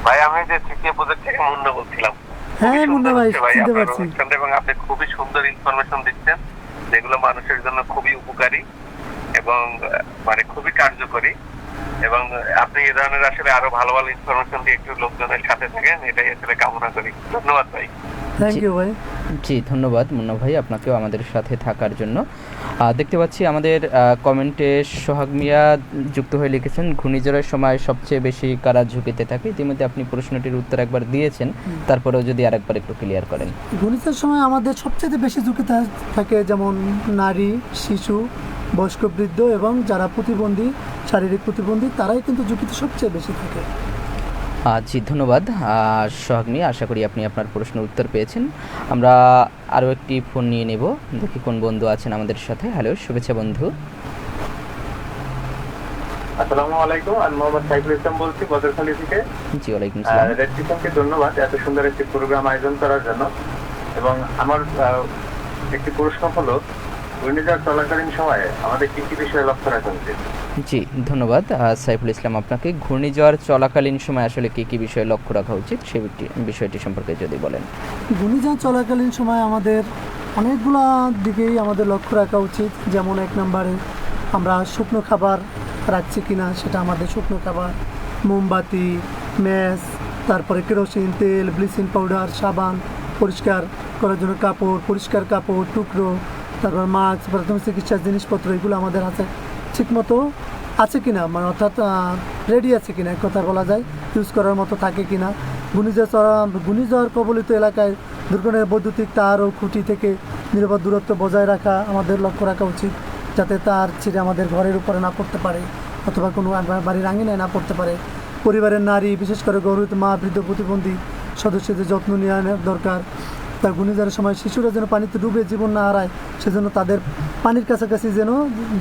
ভাই, আমি যে তৃতীয় প্রজেক্ট থেকে মুন্না বলছিলাম। হ্যাঁ মুন্না ভাই, হচ্ছে ভাই চিনতে আপনার পারছি। অনুষ্ঠানটা, এবং আপনি খুবই সুন্দর ইনফরমেশন দিচ্ছেন যেগুলো মানুষের জন্য খুবই উপকারী এবং মানে খুবই কার্যকরী। এবং আপনি এ ধরনের আসলে আরো ভালো ভালো ইনফরমেশন দিয়ে একটু লোকজনের সাথে থাকেন, এটাই আসলে কামনা করি। ধন্যবাদ ভাই। থ্যাংক ইউ ভাই। জি ধন্যবাদ মুন্না ভাই, আপনাকেও আমাদের সাথে থাকার জন্য। দেখতে পাচ্ছি আমাদের কমেন্টে সোহাগ মিয়া যুক্ত হয়ে লিখেছেন, ঘূর্ণিঝড়ের সময় সবচেয়ে বেশি কারা ঝুঁকিতে থাকে? ইতিমধ্যে আপনি প্রশ্নটির উত্তর একবার দিয়েছেন, তারপরেও যদি আরেকবার একটু ক্লিয়ার করেন। ঘূর্ণিঝড়ের সময় আমাদের সবচেয়ে বেশি ঝুঁকি থাকে যেমন নারী, শিশু, বয়স্ক, বৃদ্ধ এবং যারা প্রতিবন্ধী, শারীরিক প্রতিবন্ধী, তারাই কিন্তু ঝুঁকিতে সবচেয়ে বেশি থাকে। জি ধন্যবাদ সোহাগ মিয়া, আশা করি আপনি আপনার প্রশ্নের উত্তর পেয়েছেন। আমরা আরও একটি ফোন নিয়ে নেব, দেখি কোন বন্ধু আছেন আমাদের সাথে। হ্যালো, শুভেচ্ছা বন্ধু। আসসালামু আলাইকুম, আমি মোহাম্মদ সাইফুল ইসলাম বলছি বদরখালী থেকে। জি ওয়ালাইকুম সালাম। রেড টিভিকে ধন্যবাদ এত সুন্দর একটি প্রোগ্রাম আয়োজন করার জন্য। এবং আমার একটি প্রশ্ন হলো, ঘূর্ণিঝড় চলাকালীন সময়ে আমাদের কি কি বিষয়ে লক্ষ্য রাখা উচিত? জি ধন্যবাদ সাইফুল ইসলাম আপনাকে। ঘূর্ণিঝড় চলাকালীন সময় আসলে কি কি বিষয়ে লক্ষ্য রাখা উচিত সেই বিষয়টি সম্পর্কে যদি বলেন। ঘূর্ণিঝড় চলাকালীন সময় আমাদের অনেকগুলো দিকেই আমাদের লক্ষ্য রাখা উচিত। যেমন এক নম্বরে আমরা শুকনো খাবার রাখছি কিনা, সেটা আমাদের শুকনো খাবার, মোমবাতি, ম্যাচ, তারপরে কেরোসিন তেল, ব্লিচিং পাউডার, সাবান, পরিষ্কার করার জন্য কাপড়, পরিষ্কার কাপড়, টুকরো, তারপর মাস্ক, প্রাথমিক চিকিৎসার জিনিসপত্র, এগুলো আমাদের হাতে ঠিকমতো আছে কিনা, মানে অর্থাৎ রেডি আছে কিনা, এক কথা বলা যায়, ইউজ করার মতো থাকে কিনা। ঘূর্ণিঝড় কবলিত এলাকায় দুর্ঘটনার বৈদ্যুতিক তার ও খুঁটি থেকে নিরাপদ দূরত্ব বজায় রাখা আমাদের লক্ষ্য রাখা উচিত, যাতে তার ছিঁড়ে আমাদের ঘরের উপরে না পড়তে পারে অথবা কোনো বাড়ির আঙিনায় না পড়তে পারে। পরিবারের নারী, বিশেষ করে গর্ভবতী মা, বৃদ্ধ, প্রতিবন্ধী সদস্যদের যত্ন নেওয়া দরকার। তা ঘূর্ণিঝড়ের সময় শিশুরা যেন পানিতে ডুবে জীবন না হারায়, সেজন্য তাদের পানির কাছাকাছি যেন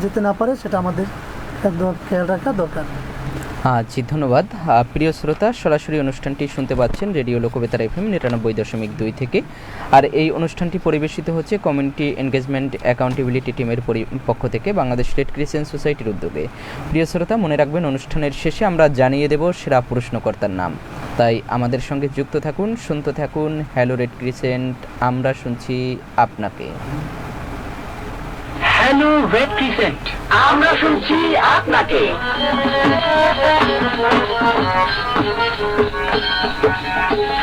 যেতে না পারে, সেটা আমাদের একদম খেয়াল রাখা দরকার। জি ধন্যবাদ। প্রিয় শ্রোতা, সরাসরি অনুষ্ঠানটি শুনতে পাচ্ছেন রেডিও লোকবেতার FM 99.2 থেকে। আর এই অনুষ্ঠানটি পরিবেশিত হচ্ছে কমিউনিটি এনগেজমেন্ট অ্যাকাউন্টেবিলিটি টিমের পক্ষ থেকে বাংলাদেশ রেড ক্রিসেন্ট সোসাইটির উদ্যোগে। প্রিয় শ্রোতা, মনে রাখবেন অনুষ্ঠানের শেষে আমরা জানিয়ে দেব সেরা প্রশ্নকর্তার নাম, তাই আমাদের সঙ্গে যুক্ত থাকুন, শুনতে থাকুন হ্যালো রেড ক্রিসেন্ট, আমরা শুনছি আপনাকে। হ্যালো রেড ক্রিসেন্ট, আমরা শুনছি আপনাকে।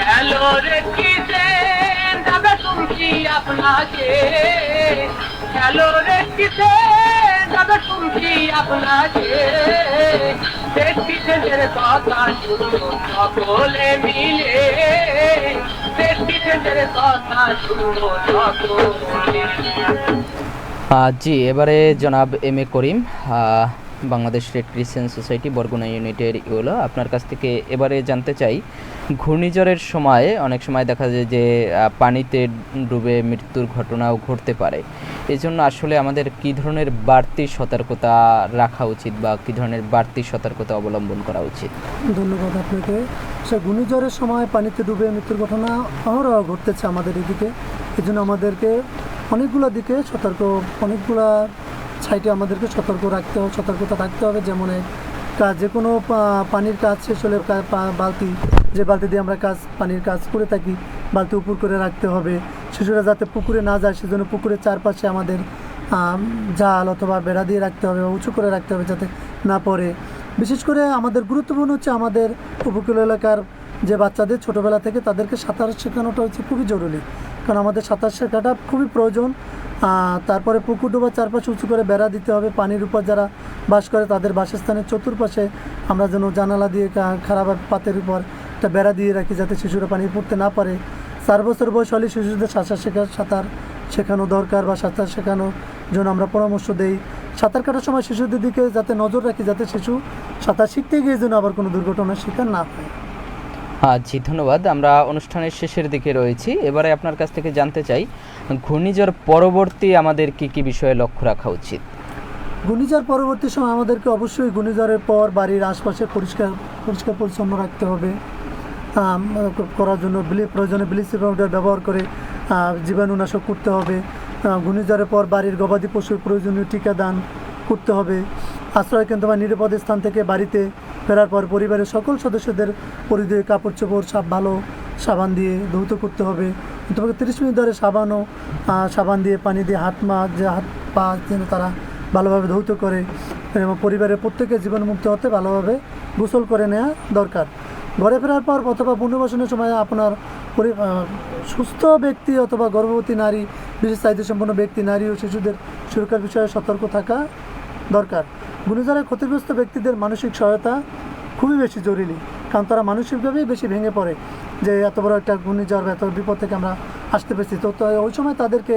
হ্যালো রেড ক্রিসেন্ট, আমরা শুনছি আপনাকে। হ্যালো রেড ক্রিসেন্ট, আমরা শুনছি আপনাকে। রেড ক্রিসেন্টের কথা শুনো সকলে মিলে। রেড ক্রিসেন্টের কথা শুনো সকলে। জি, এবারে জনাব M.A. Karim, Bangladesh Red Crescent Society Barguna ইউনিটের ইউলো, আপনার কাছ থেকে এবারে জানতে চাই, ঘূর্ণিঝড়ের সময় অনেক সময় দেখা যায় যে পানিতে ডুবে মৃত্যুর ঘটনাও ঘটতে পারে। এই জন্য আসলে আমাদের কী ধরনের বাড়তি সতর্কতা রাখা উচিত বা কী ধরনের বাড়তি সতর্কতা অবলম্বন করা উচিত? ধন্যবাদ আপনাকে। সে ঘূর্ণিঝড়ের সময় পানিতে ডুবে মৃত্যুর ঘটনা অহরহ ঘটতেছে আমাদের এদিকে। এই জন্য আমাদেরকে অনেকগুলো দিকে অনেকগুলা সাইটে আমাদেরকে সতর্কতা রাখতে হবে। যেমন যে কোনো পানির কাজ শেষ হলে যে বালতি দিয়ে আমরা পানির কাজ করে থাকি, বালতি উপর করে রাখতে হবে। শিশুরা যাতে পুকুরে না যায় সেজন্য পুকুরের চারপাশে আমাদের জাল অথবা বেড়া দিয়ে রাখতে হবে, উঁচু করে রাখতে হবে যাতে না পড়ে। বিশেষ করে আমাদের গুরুত্বপূর্ণ হচ্ছে আমাদের উপকূল এলাকার যে বাচ্চাদের ছোটোবেলা থেকে তাদেরকে সাঁতার শেখানোটা হচ্ছে খুবই জরুরি, কারণ আমাদের সাঁতার শেখাটা খুবই প্রয়োজন। তারপরে পুকুর ডোবার চারপাশে উঁচু করে বেড়া দিতে হবে। পানির উপর যারা বাস করে তাদের বাসস্থানের চতুর্পাশে আমরা যেন জানালা দিয়ে খারাপ পাতের উপর একটা বেড়া দিয়ে রাখি যাতে শিশুরা পানি পড়তে না পারে। 4 বছর বয়স হলে শিশুদের সাঁতার শেখানো দরকার বা সাঁতার শেখানোর জন্য আমরা পরামর্শ দেই। সাঁতার কাটার সময় শিশুদের দিকে যাতে নজর রাখি যাতে শিশু সাঁতার শিখতে গিয়ে যেন আবার কোনো দুর্ঘটনার শিকার না হয়। জি ধন্যবাদ। আমরা অনুষ্ঠানের শেষের দিকে রয়েছি, এবারে আপনার কাছ থেকে জানতে চাই, ঘূর্ণিঝড় পরবর্তী আমাদের কি কি বিষয়ে লক্ষ্য রাখা উচিত? ঘূর্ণিঝড় পরবর্তী সময় আমাদেরকে অবশ্যই ঘূর্ণিঝড়ের পর বাড়ির আশপাশে পরিষ্কার পরিচ্ছন্ন রাখতে হবে। করার জন্য প্রয়োজনে ব্লিচিং পাউডার ব্যবহার করে জীবাণুনাশক করতে হবে। ঘূর্ণিঝড়ের পর বাড়ির গবাদি পশুর প্রয়োজনীয় টিকাদান করতে হবে। আশ্রয় কেন্দ্র বা নিরাপদ স্থান থেকে বাড়িতে ফেরার পর পরিবারের সকল সদস্যদের পরিধেয় কাপড় চোপড় ভালো সাবান দিয়ে ধৌত করতে হবে। তবে 30 মিনিট ধরে সাবান দিয়ে পানি দিয়ে হাত পা যেন তারা ভালোভাবে ধৌত করে এবং পরিবারের প্রত্যেকে জীবাণুমুক্ত হতে ভালোভাবে গোসল করে নেওয়া দরকার। ঘরে ফেরার পর অথবা পুনর্বাসনের সময় আপনার সুস্থ ব্যক্তি অথবা গর্ভবতী নারী, বিশেষ চাহিদা সম্পন্ন ব্যক্তি, নারী ও শিশুদের সুরক্ষার বিষয়ে সতর্ক থাকা দরকার। ঘূর্ণিঝড়ে ক্ষতিগ্রস্ত ব্যক্তিদের মানসিক সহায়তা খুবই বেশি জরুরি, কারণ তারা মানসিকভাবেই বেশি ভেঙে পড়ে যে এত বড় একটা ঘূর্ণিঝড় এত বিপদ থেকে আমরা আসতে পেরেছি। তো ওই সময় তাদেরকে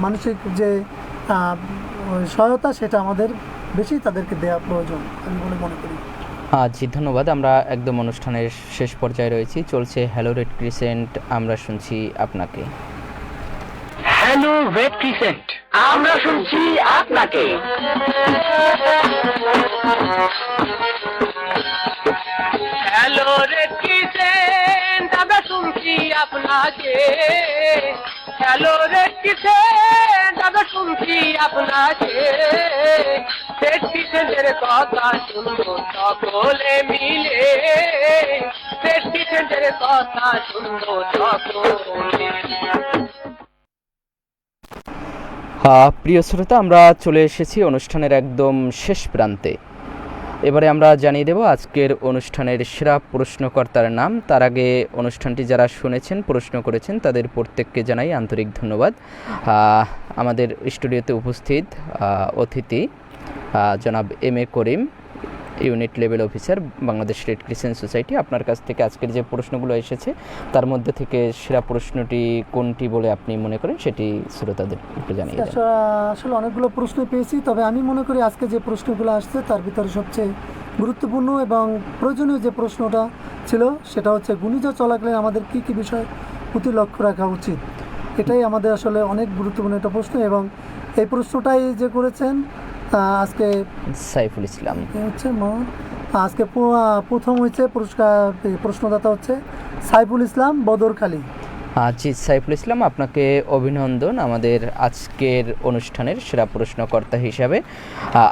মানসিক যে সহায়তা সেটা আমাদের বেশি তাদেরকে দেওয়া প্রয়োজন আমি বলে মনে করি। জি ধন্যবাদ। আমরা একদম অনুষ্ঠানের শেষ পর্যায়ে রয়েছি, চলছে হ্যালো রেড ক্রিসেন্ট, আমরা শুনছি আপনাকে। হ্যালো রেড ক্রিসেন্ট, আমরা শুনছি আপনাকে। হ্যালো রেড ক্রিসেন্ট, আমরা শুনছি আপনাকে। হ্যালো রেড ক্রিসেন্ট, আমরা শুনছি আপনাকে। রেড ক্রিসেন্টের কথা শুনবো সকলে মিলে। রেড ক্রিসেন্টের কথা শুনবো সকলে। প্রিয় শ্রোতা, আমরা চলে এসেছি অনুষ্ঠানের একদম শেষ প্রান্তে। এবারে আমরা জানিয়ে দেব আজকের অনুষ্ঠানের সেরা প্রশ্নকর্তার নাম। তার আগে অনুষ্ঠানটি যারা শুনেছেন, প্রশ্ন করেছেন, তাদের প্রত্যেককে জানাই আন্তরিক ধন্যবাদ। আমাদের স্টুডিওতে উপস্থিত অতিথি জনাব M.A. Karim, unit level officer, Bangladesh Red Crescent Society. আপনার কাছ থেকে আজকের যে প্রশ্নগুলো এসেছে তার মধ্যে থেকে সেরা প্রশ্নটি কোনটি বলে আপনি মনে করেন সেটি শ্রোতাদের একটু জানিয়ে দেন। আসলে অনেকগুলো প্রশ্ন পেয়েছি, তবে আমি মনে করি আজকে যে প্রশ্নগুলো আসছে তার ভিতরে সবচেয়ে গুরুত্বপূর্ণ এবং প্রয়োজনীয় যে প্রশ্নটা ছিল সেটা হচ্ছে ঘূর্ণিঝড় চলাকালীন আমাদের কী কী বিষয় প্রতি লক্ষ্য রাখা উচিত। এটাই আমাদের আসলে অনেক গুরুত্বপূর্ণ একটা প্রশ্ন, এবং এই প্রশ্নটাই যে করেছেন আজকে সাইফুল ইসলাম হচ্ছে আজকে প্রথম হয়েছে প্রশ্নদাতা হচ্ছে সাইফুল ইসলাম বদরখালী। জি সাইফুল ইসলাম, আপনাকে অভিনন্দন আমাদের আজকের অনুষ্ঠানের সেরা প্রশ্নকর্তা হিসাবে।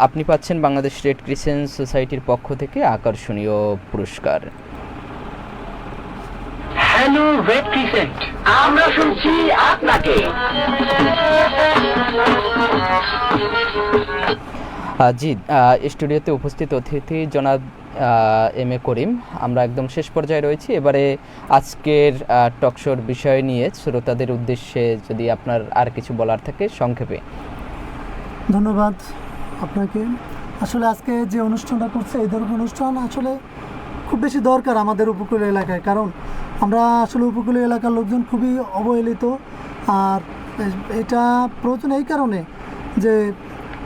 আপনি পাচ্ছেন বাংলাদেশ রেড ক্রিসেন্ট সোসাইটির পক্ষ থেকে আকর্ষণীয় পুরস্কার। হ্যালো রেড ক্রিসেন্ট, আমরা শুনছি আপনাকে। জি, স্টুডিওতে উপস্থিত অতিথি জনাব এম এ করিম, আমরা একদম শেষ পর্যায়ে রয়েছি। এবারে আজকের টকশোর বিষয় নিয়ে শ্রোতাদের উদ্দেশ্যে যদি আপনার আর কিছু বলার থাকে সংক্ষেপে। ধন্যবাদ আপনাকে। আসলে আজকে যে অনুষ্ঠানটা করছে এই ধরনের অনুষ্ঠান আসলে খুব বেশি দরকার আমাদের উপকূলীয় এলাকায়, কারণ আমরা আসলে উপকূলীয় এলাকার লোকজন খুবই অবহেলিত। আর এটা প্রয়োজন এই কারণে যে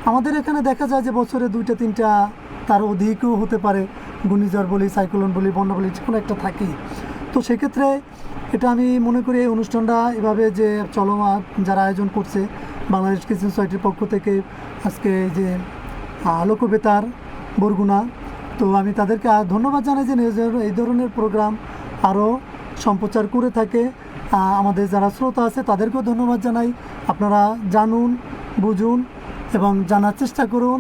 আমাদের এখানে দেখা যায় যে বছরে 2-3টা তার অধিকও হতে পারে, ঘূর্ণিঝড় বলি, সাইক্লোন বলি, বন্যা বলি, যে কোনো একটা থাকেই। তো সেক্ষেত্রে এটা আমি মনে করি এই অনুষ্ঠানটা এভাবে যে চলমান যারা আয়োজন করছে বাংলাদেশ ক্রিসেন্ট সোসাইটির পক্ষ থেকে আজকে যে লোকবেতার বরগুনা, তো আমি তাদেরকে ধন্যবাদ জানাই যে এই ধরনের প্রোগ্রাম আরও সম্প্রচার করে থাকে। আমাদের যারা শ্রোতা আছে তাদেরকেও ধন্যবাদ জানাই। আপনারা জানুন, বুঝুন এবং জানার চেষ্টা করুন।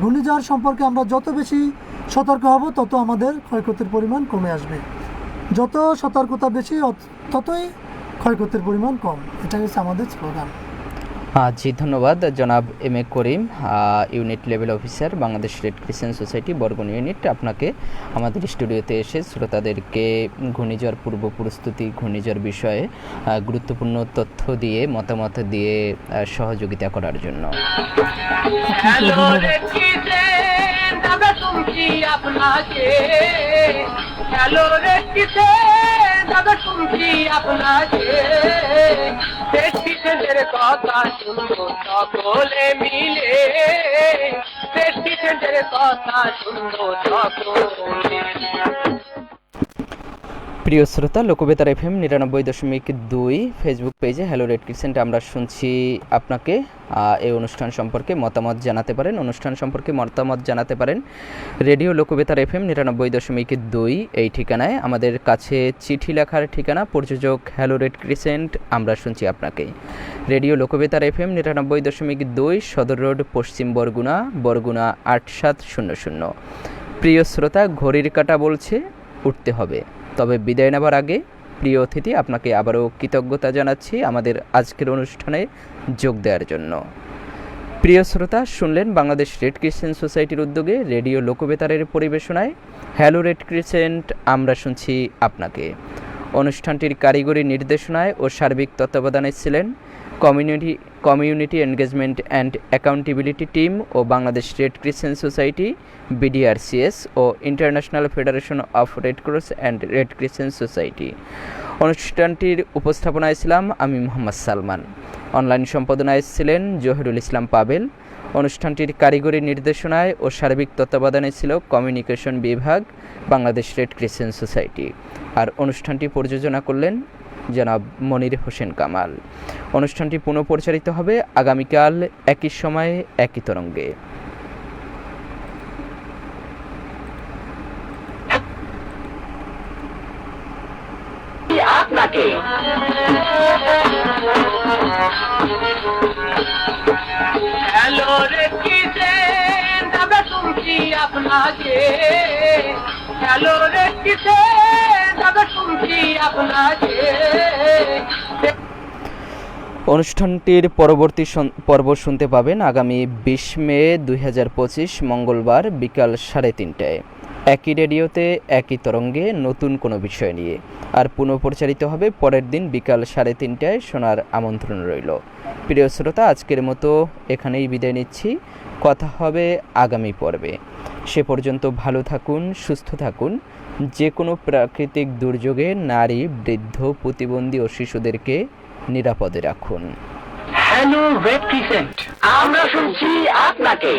ঘূর্ণিঝড় সম্পর্কে আমরা যত বেশি সতর্ক হব তত আমাদের ক্ষয়ক্ষতির পরিমাণ কমে আসবে। যত সতর্কতা বেশি ততই ক্ষয়ক্ষতির পরিমাণ কম। এটাই হচ্ছে আমাদের স্লোগান। জি ধন্যবাদ জনাব M A Karim, unit level officer Bangladesh Red Crescent Society Barguna unit, আপনাকে আমাদের স্টুডিওতে এসে শ্রোতাদেরকে ঘূর্ণিঝড় পূর্ব প্রস্তুতি, ঘূর্ণিঝড় বিষয়ে গুরুত্বপূর্ণ তথ্য দিয়ে মতামত দিয়ে সহযোগিতা করার জন্য। কথা শুনবো সকলে মিলে, কথা শুনবো সকলে। প্রিয় শ্রোতা, লোকবেতার FM 99.2 ফেসবুক পেজে হ্যালো রেড ক্রিসেন্ট আমরা শুনছি আপনাকে এই অনুষ্ঠান সম্পর্কে মতামত জানাতে পারেন। অনুষ্ঠান সম্পর্কে মতামত জানাতে পারেন রেডিও লোকবেতার FM 99.2 এই ঠিকানায়। আমাদের কাছে চিঠি লেখার ঠিকানা প্রযোজক হ্যালো রেড ক্রিসেন্ট আমরা শুনছি আপনাকে, রেডিও লোকবেতার FM 99.2 সদর রোড, পশ্চিম বরগুনা, বরগুনা 8700। প্রিয় শ্রোতা, ঘড়ির কাঁটা বলছে উঠতে হবে, তবে বিদায় নেবার আগে প্রিয় অতিথি আপনাকে আবারও কৃতজ্ঞতা জানাচ্ছি আমাদের আজকের অনুষ্ঠানে যোগ দেওয়ার জন্য। প্রিয় শ্রোতা, শুনলেন বাংলাদেশ রেড ক্রিসেন্ট সোসাইটির উদ্যোগে রেডিও লোকবেতারের পরিবেশনায় হ্যালো রেড ক্রিসেন্ট আমরা শুনছি আপনাকে। অনুষ্ঠানটির কারিগরি নির্দেশনায় ও সার্বিক তত্ত্বাবধানে ছিলেন community engagement and accountability team ও Bangladesh Red Crescent Society BDRCS ও International Federation of Red Cross and Red Crescent Society. অনুষ্ঠানটির উপস্থাপনায় ছিলাম আমি মোহাম্মদ সালমান, অনলাইন সম্পাদনায় ছিলেন জহিরুল ইসলাম পাবেল। অনুষ্ঠানটির কারিগরি নির্দেশনায় ও সার্বিক তত্ত্বাবধানে ছিল কমিউনিকেশন বিভাগ, বাংলাদেশ রেড ক্রিসেন্ট সোসাইটি। আর অনুষ্ঠানটি প্রযোজনা করলেন জনাব মনির হোসেন কামাল। অনুষ্ঠানটি পুনঃপ্রচারিত হবে আগামীকাল একই সময়ে একই তরঙ্গে। আপনাকে হ্যালো রেড ক্রিসেন্ট আমরা শুনছি আপনাকে, হ্যালো রেড ক্রিসেন্ট আমরা শুনছি আপনাকে। অনুষ্ঠানটির পরবর্তী পর্ব শুনতে পাবেন আগামী 20 মে 2025 মঙ্গলবার বিকাল 3:30টায় একই রেডিওতে একই তরঙ্গে নতুন কোনো বিষয় নিয়ে। আর পুনঃপ্রচারিত হবে পরের দিন বিকাল 3:30টায় শোনার আমন্ত্রণ রইল। প্রিয় শ্রোতা, আজকের মতো এখানেই বিদায় নিচ্ছি, কথা হবে আগামী পর্বে। সে পর্যন্ত ভালো থাকুন, সুস্থ থাকুন। যে কোনো প্রাকৃতিক দুর্যোগে নারী, বৃদ্ধ, প্রতিবন্ধী ও শিশুদেরকে নিরাপদে রাখুন। হ্যালো রেড ক্রিসেন্ট আমরা শুনছি আপনাকে।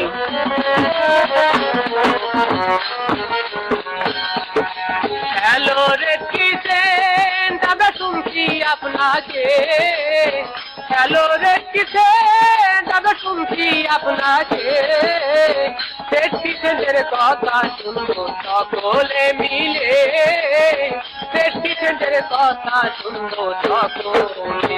হ্যালো রেড ক্রিসেন্ট আমরা শুনছি আপনাকে, হ্যালো রে কিসেন আমি শুনছি আপনাকে প্রেসিডেন্টের কথা শুনবো সকলে মিলে প্রেসিডেন্টের কথা শুনবো সকলে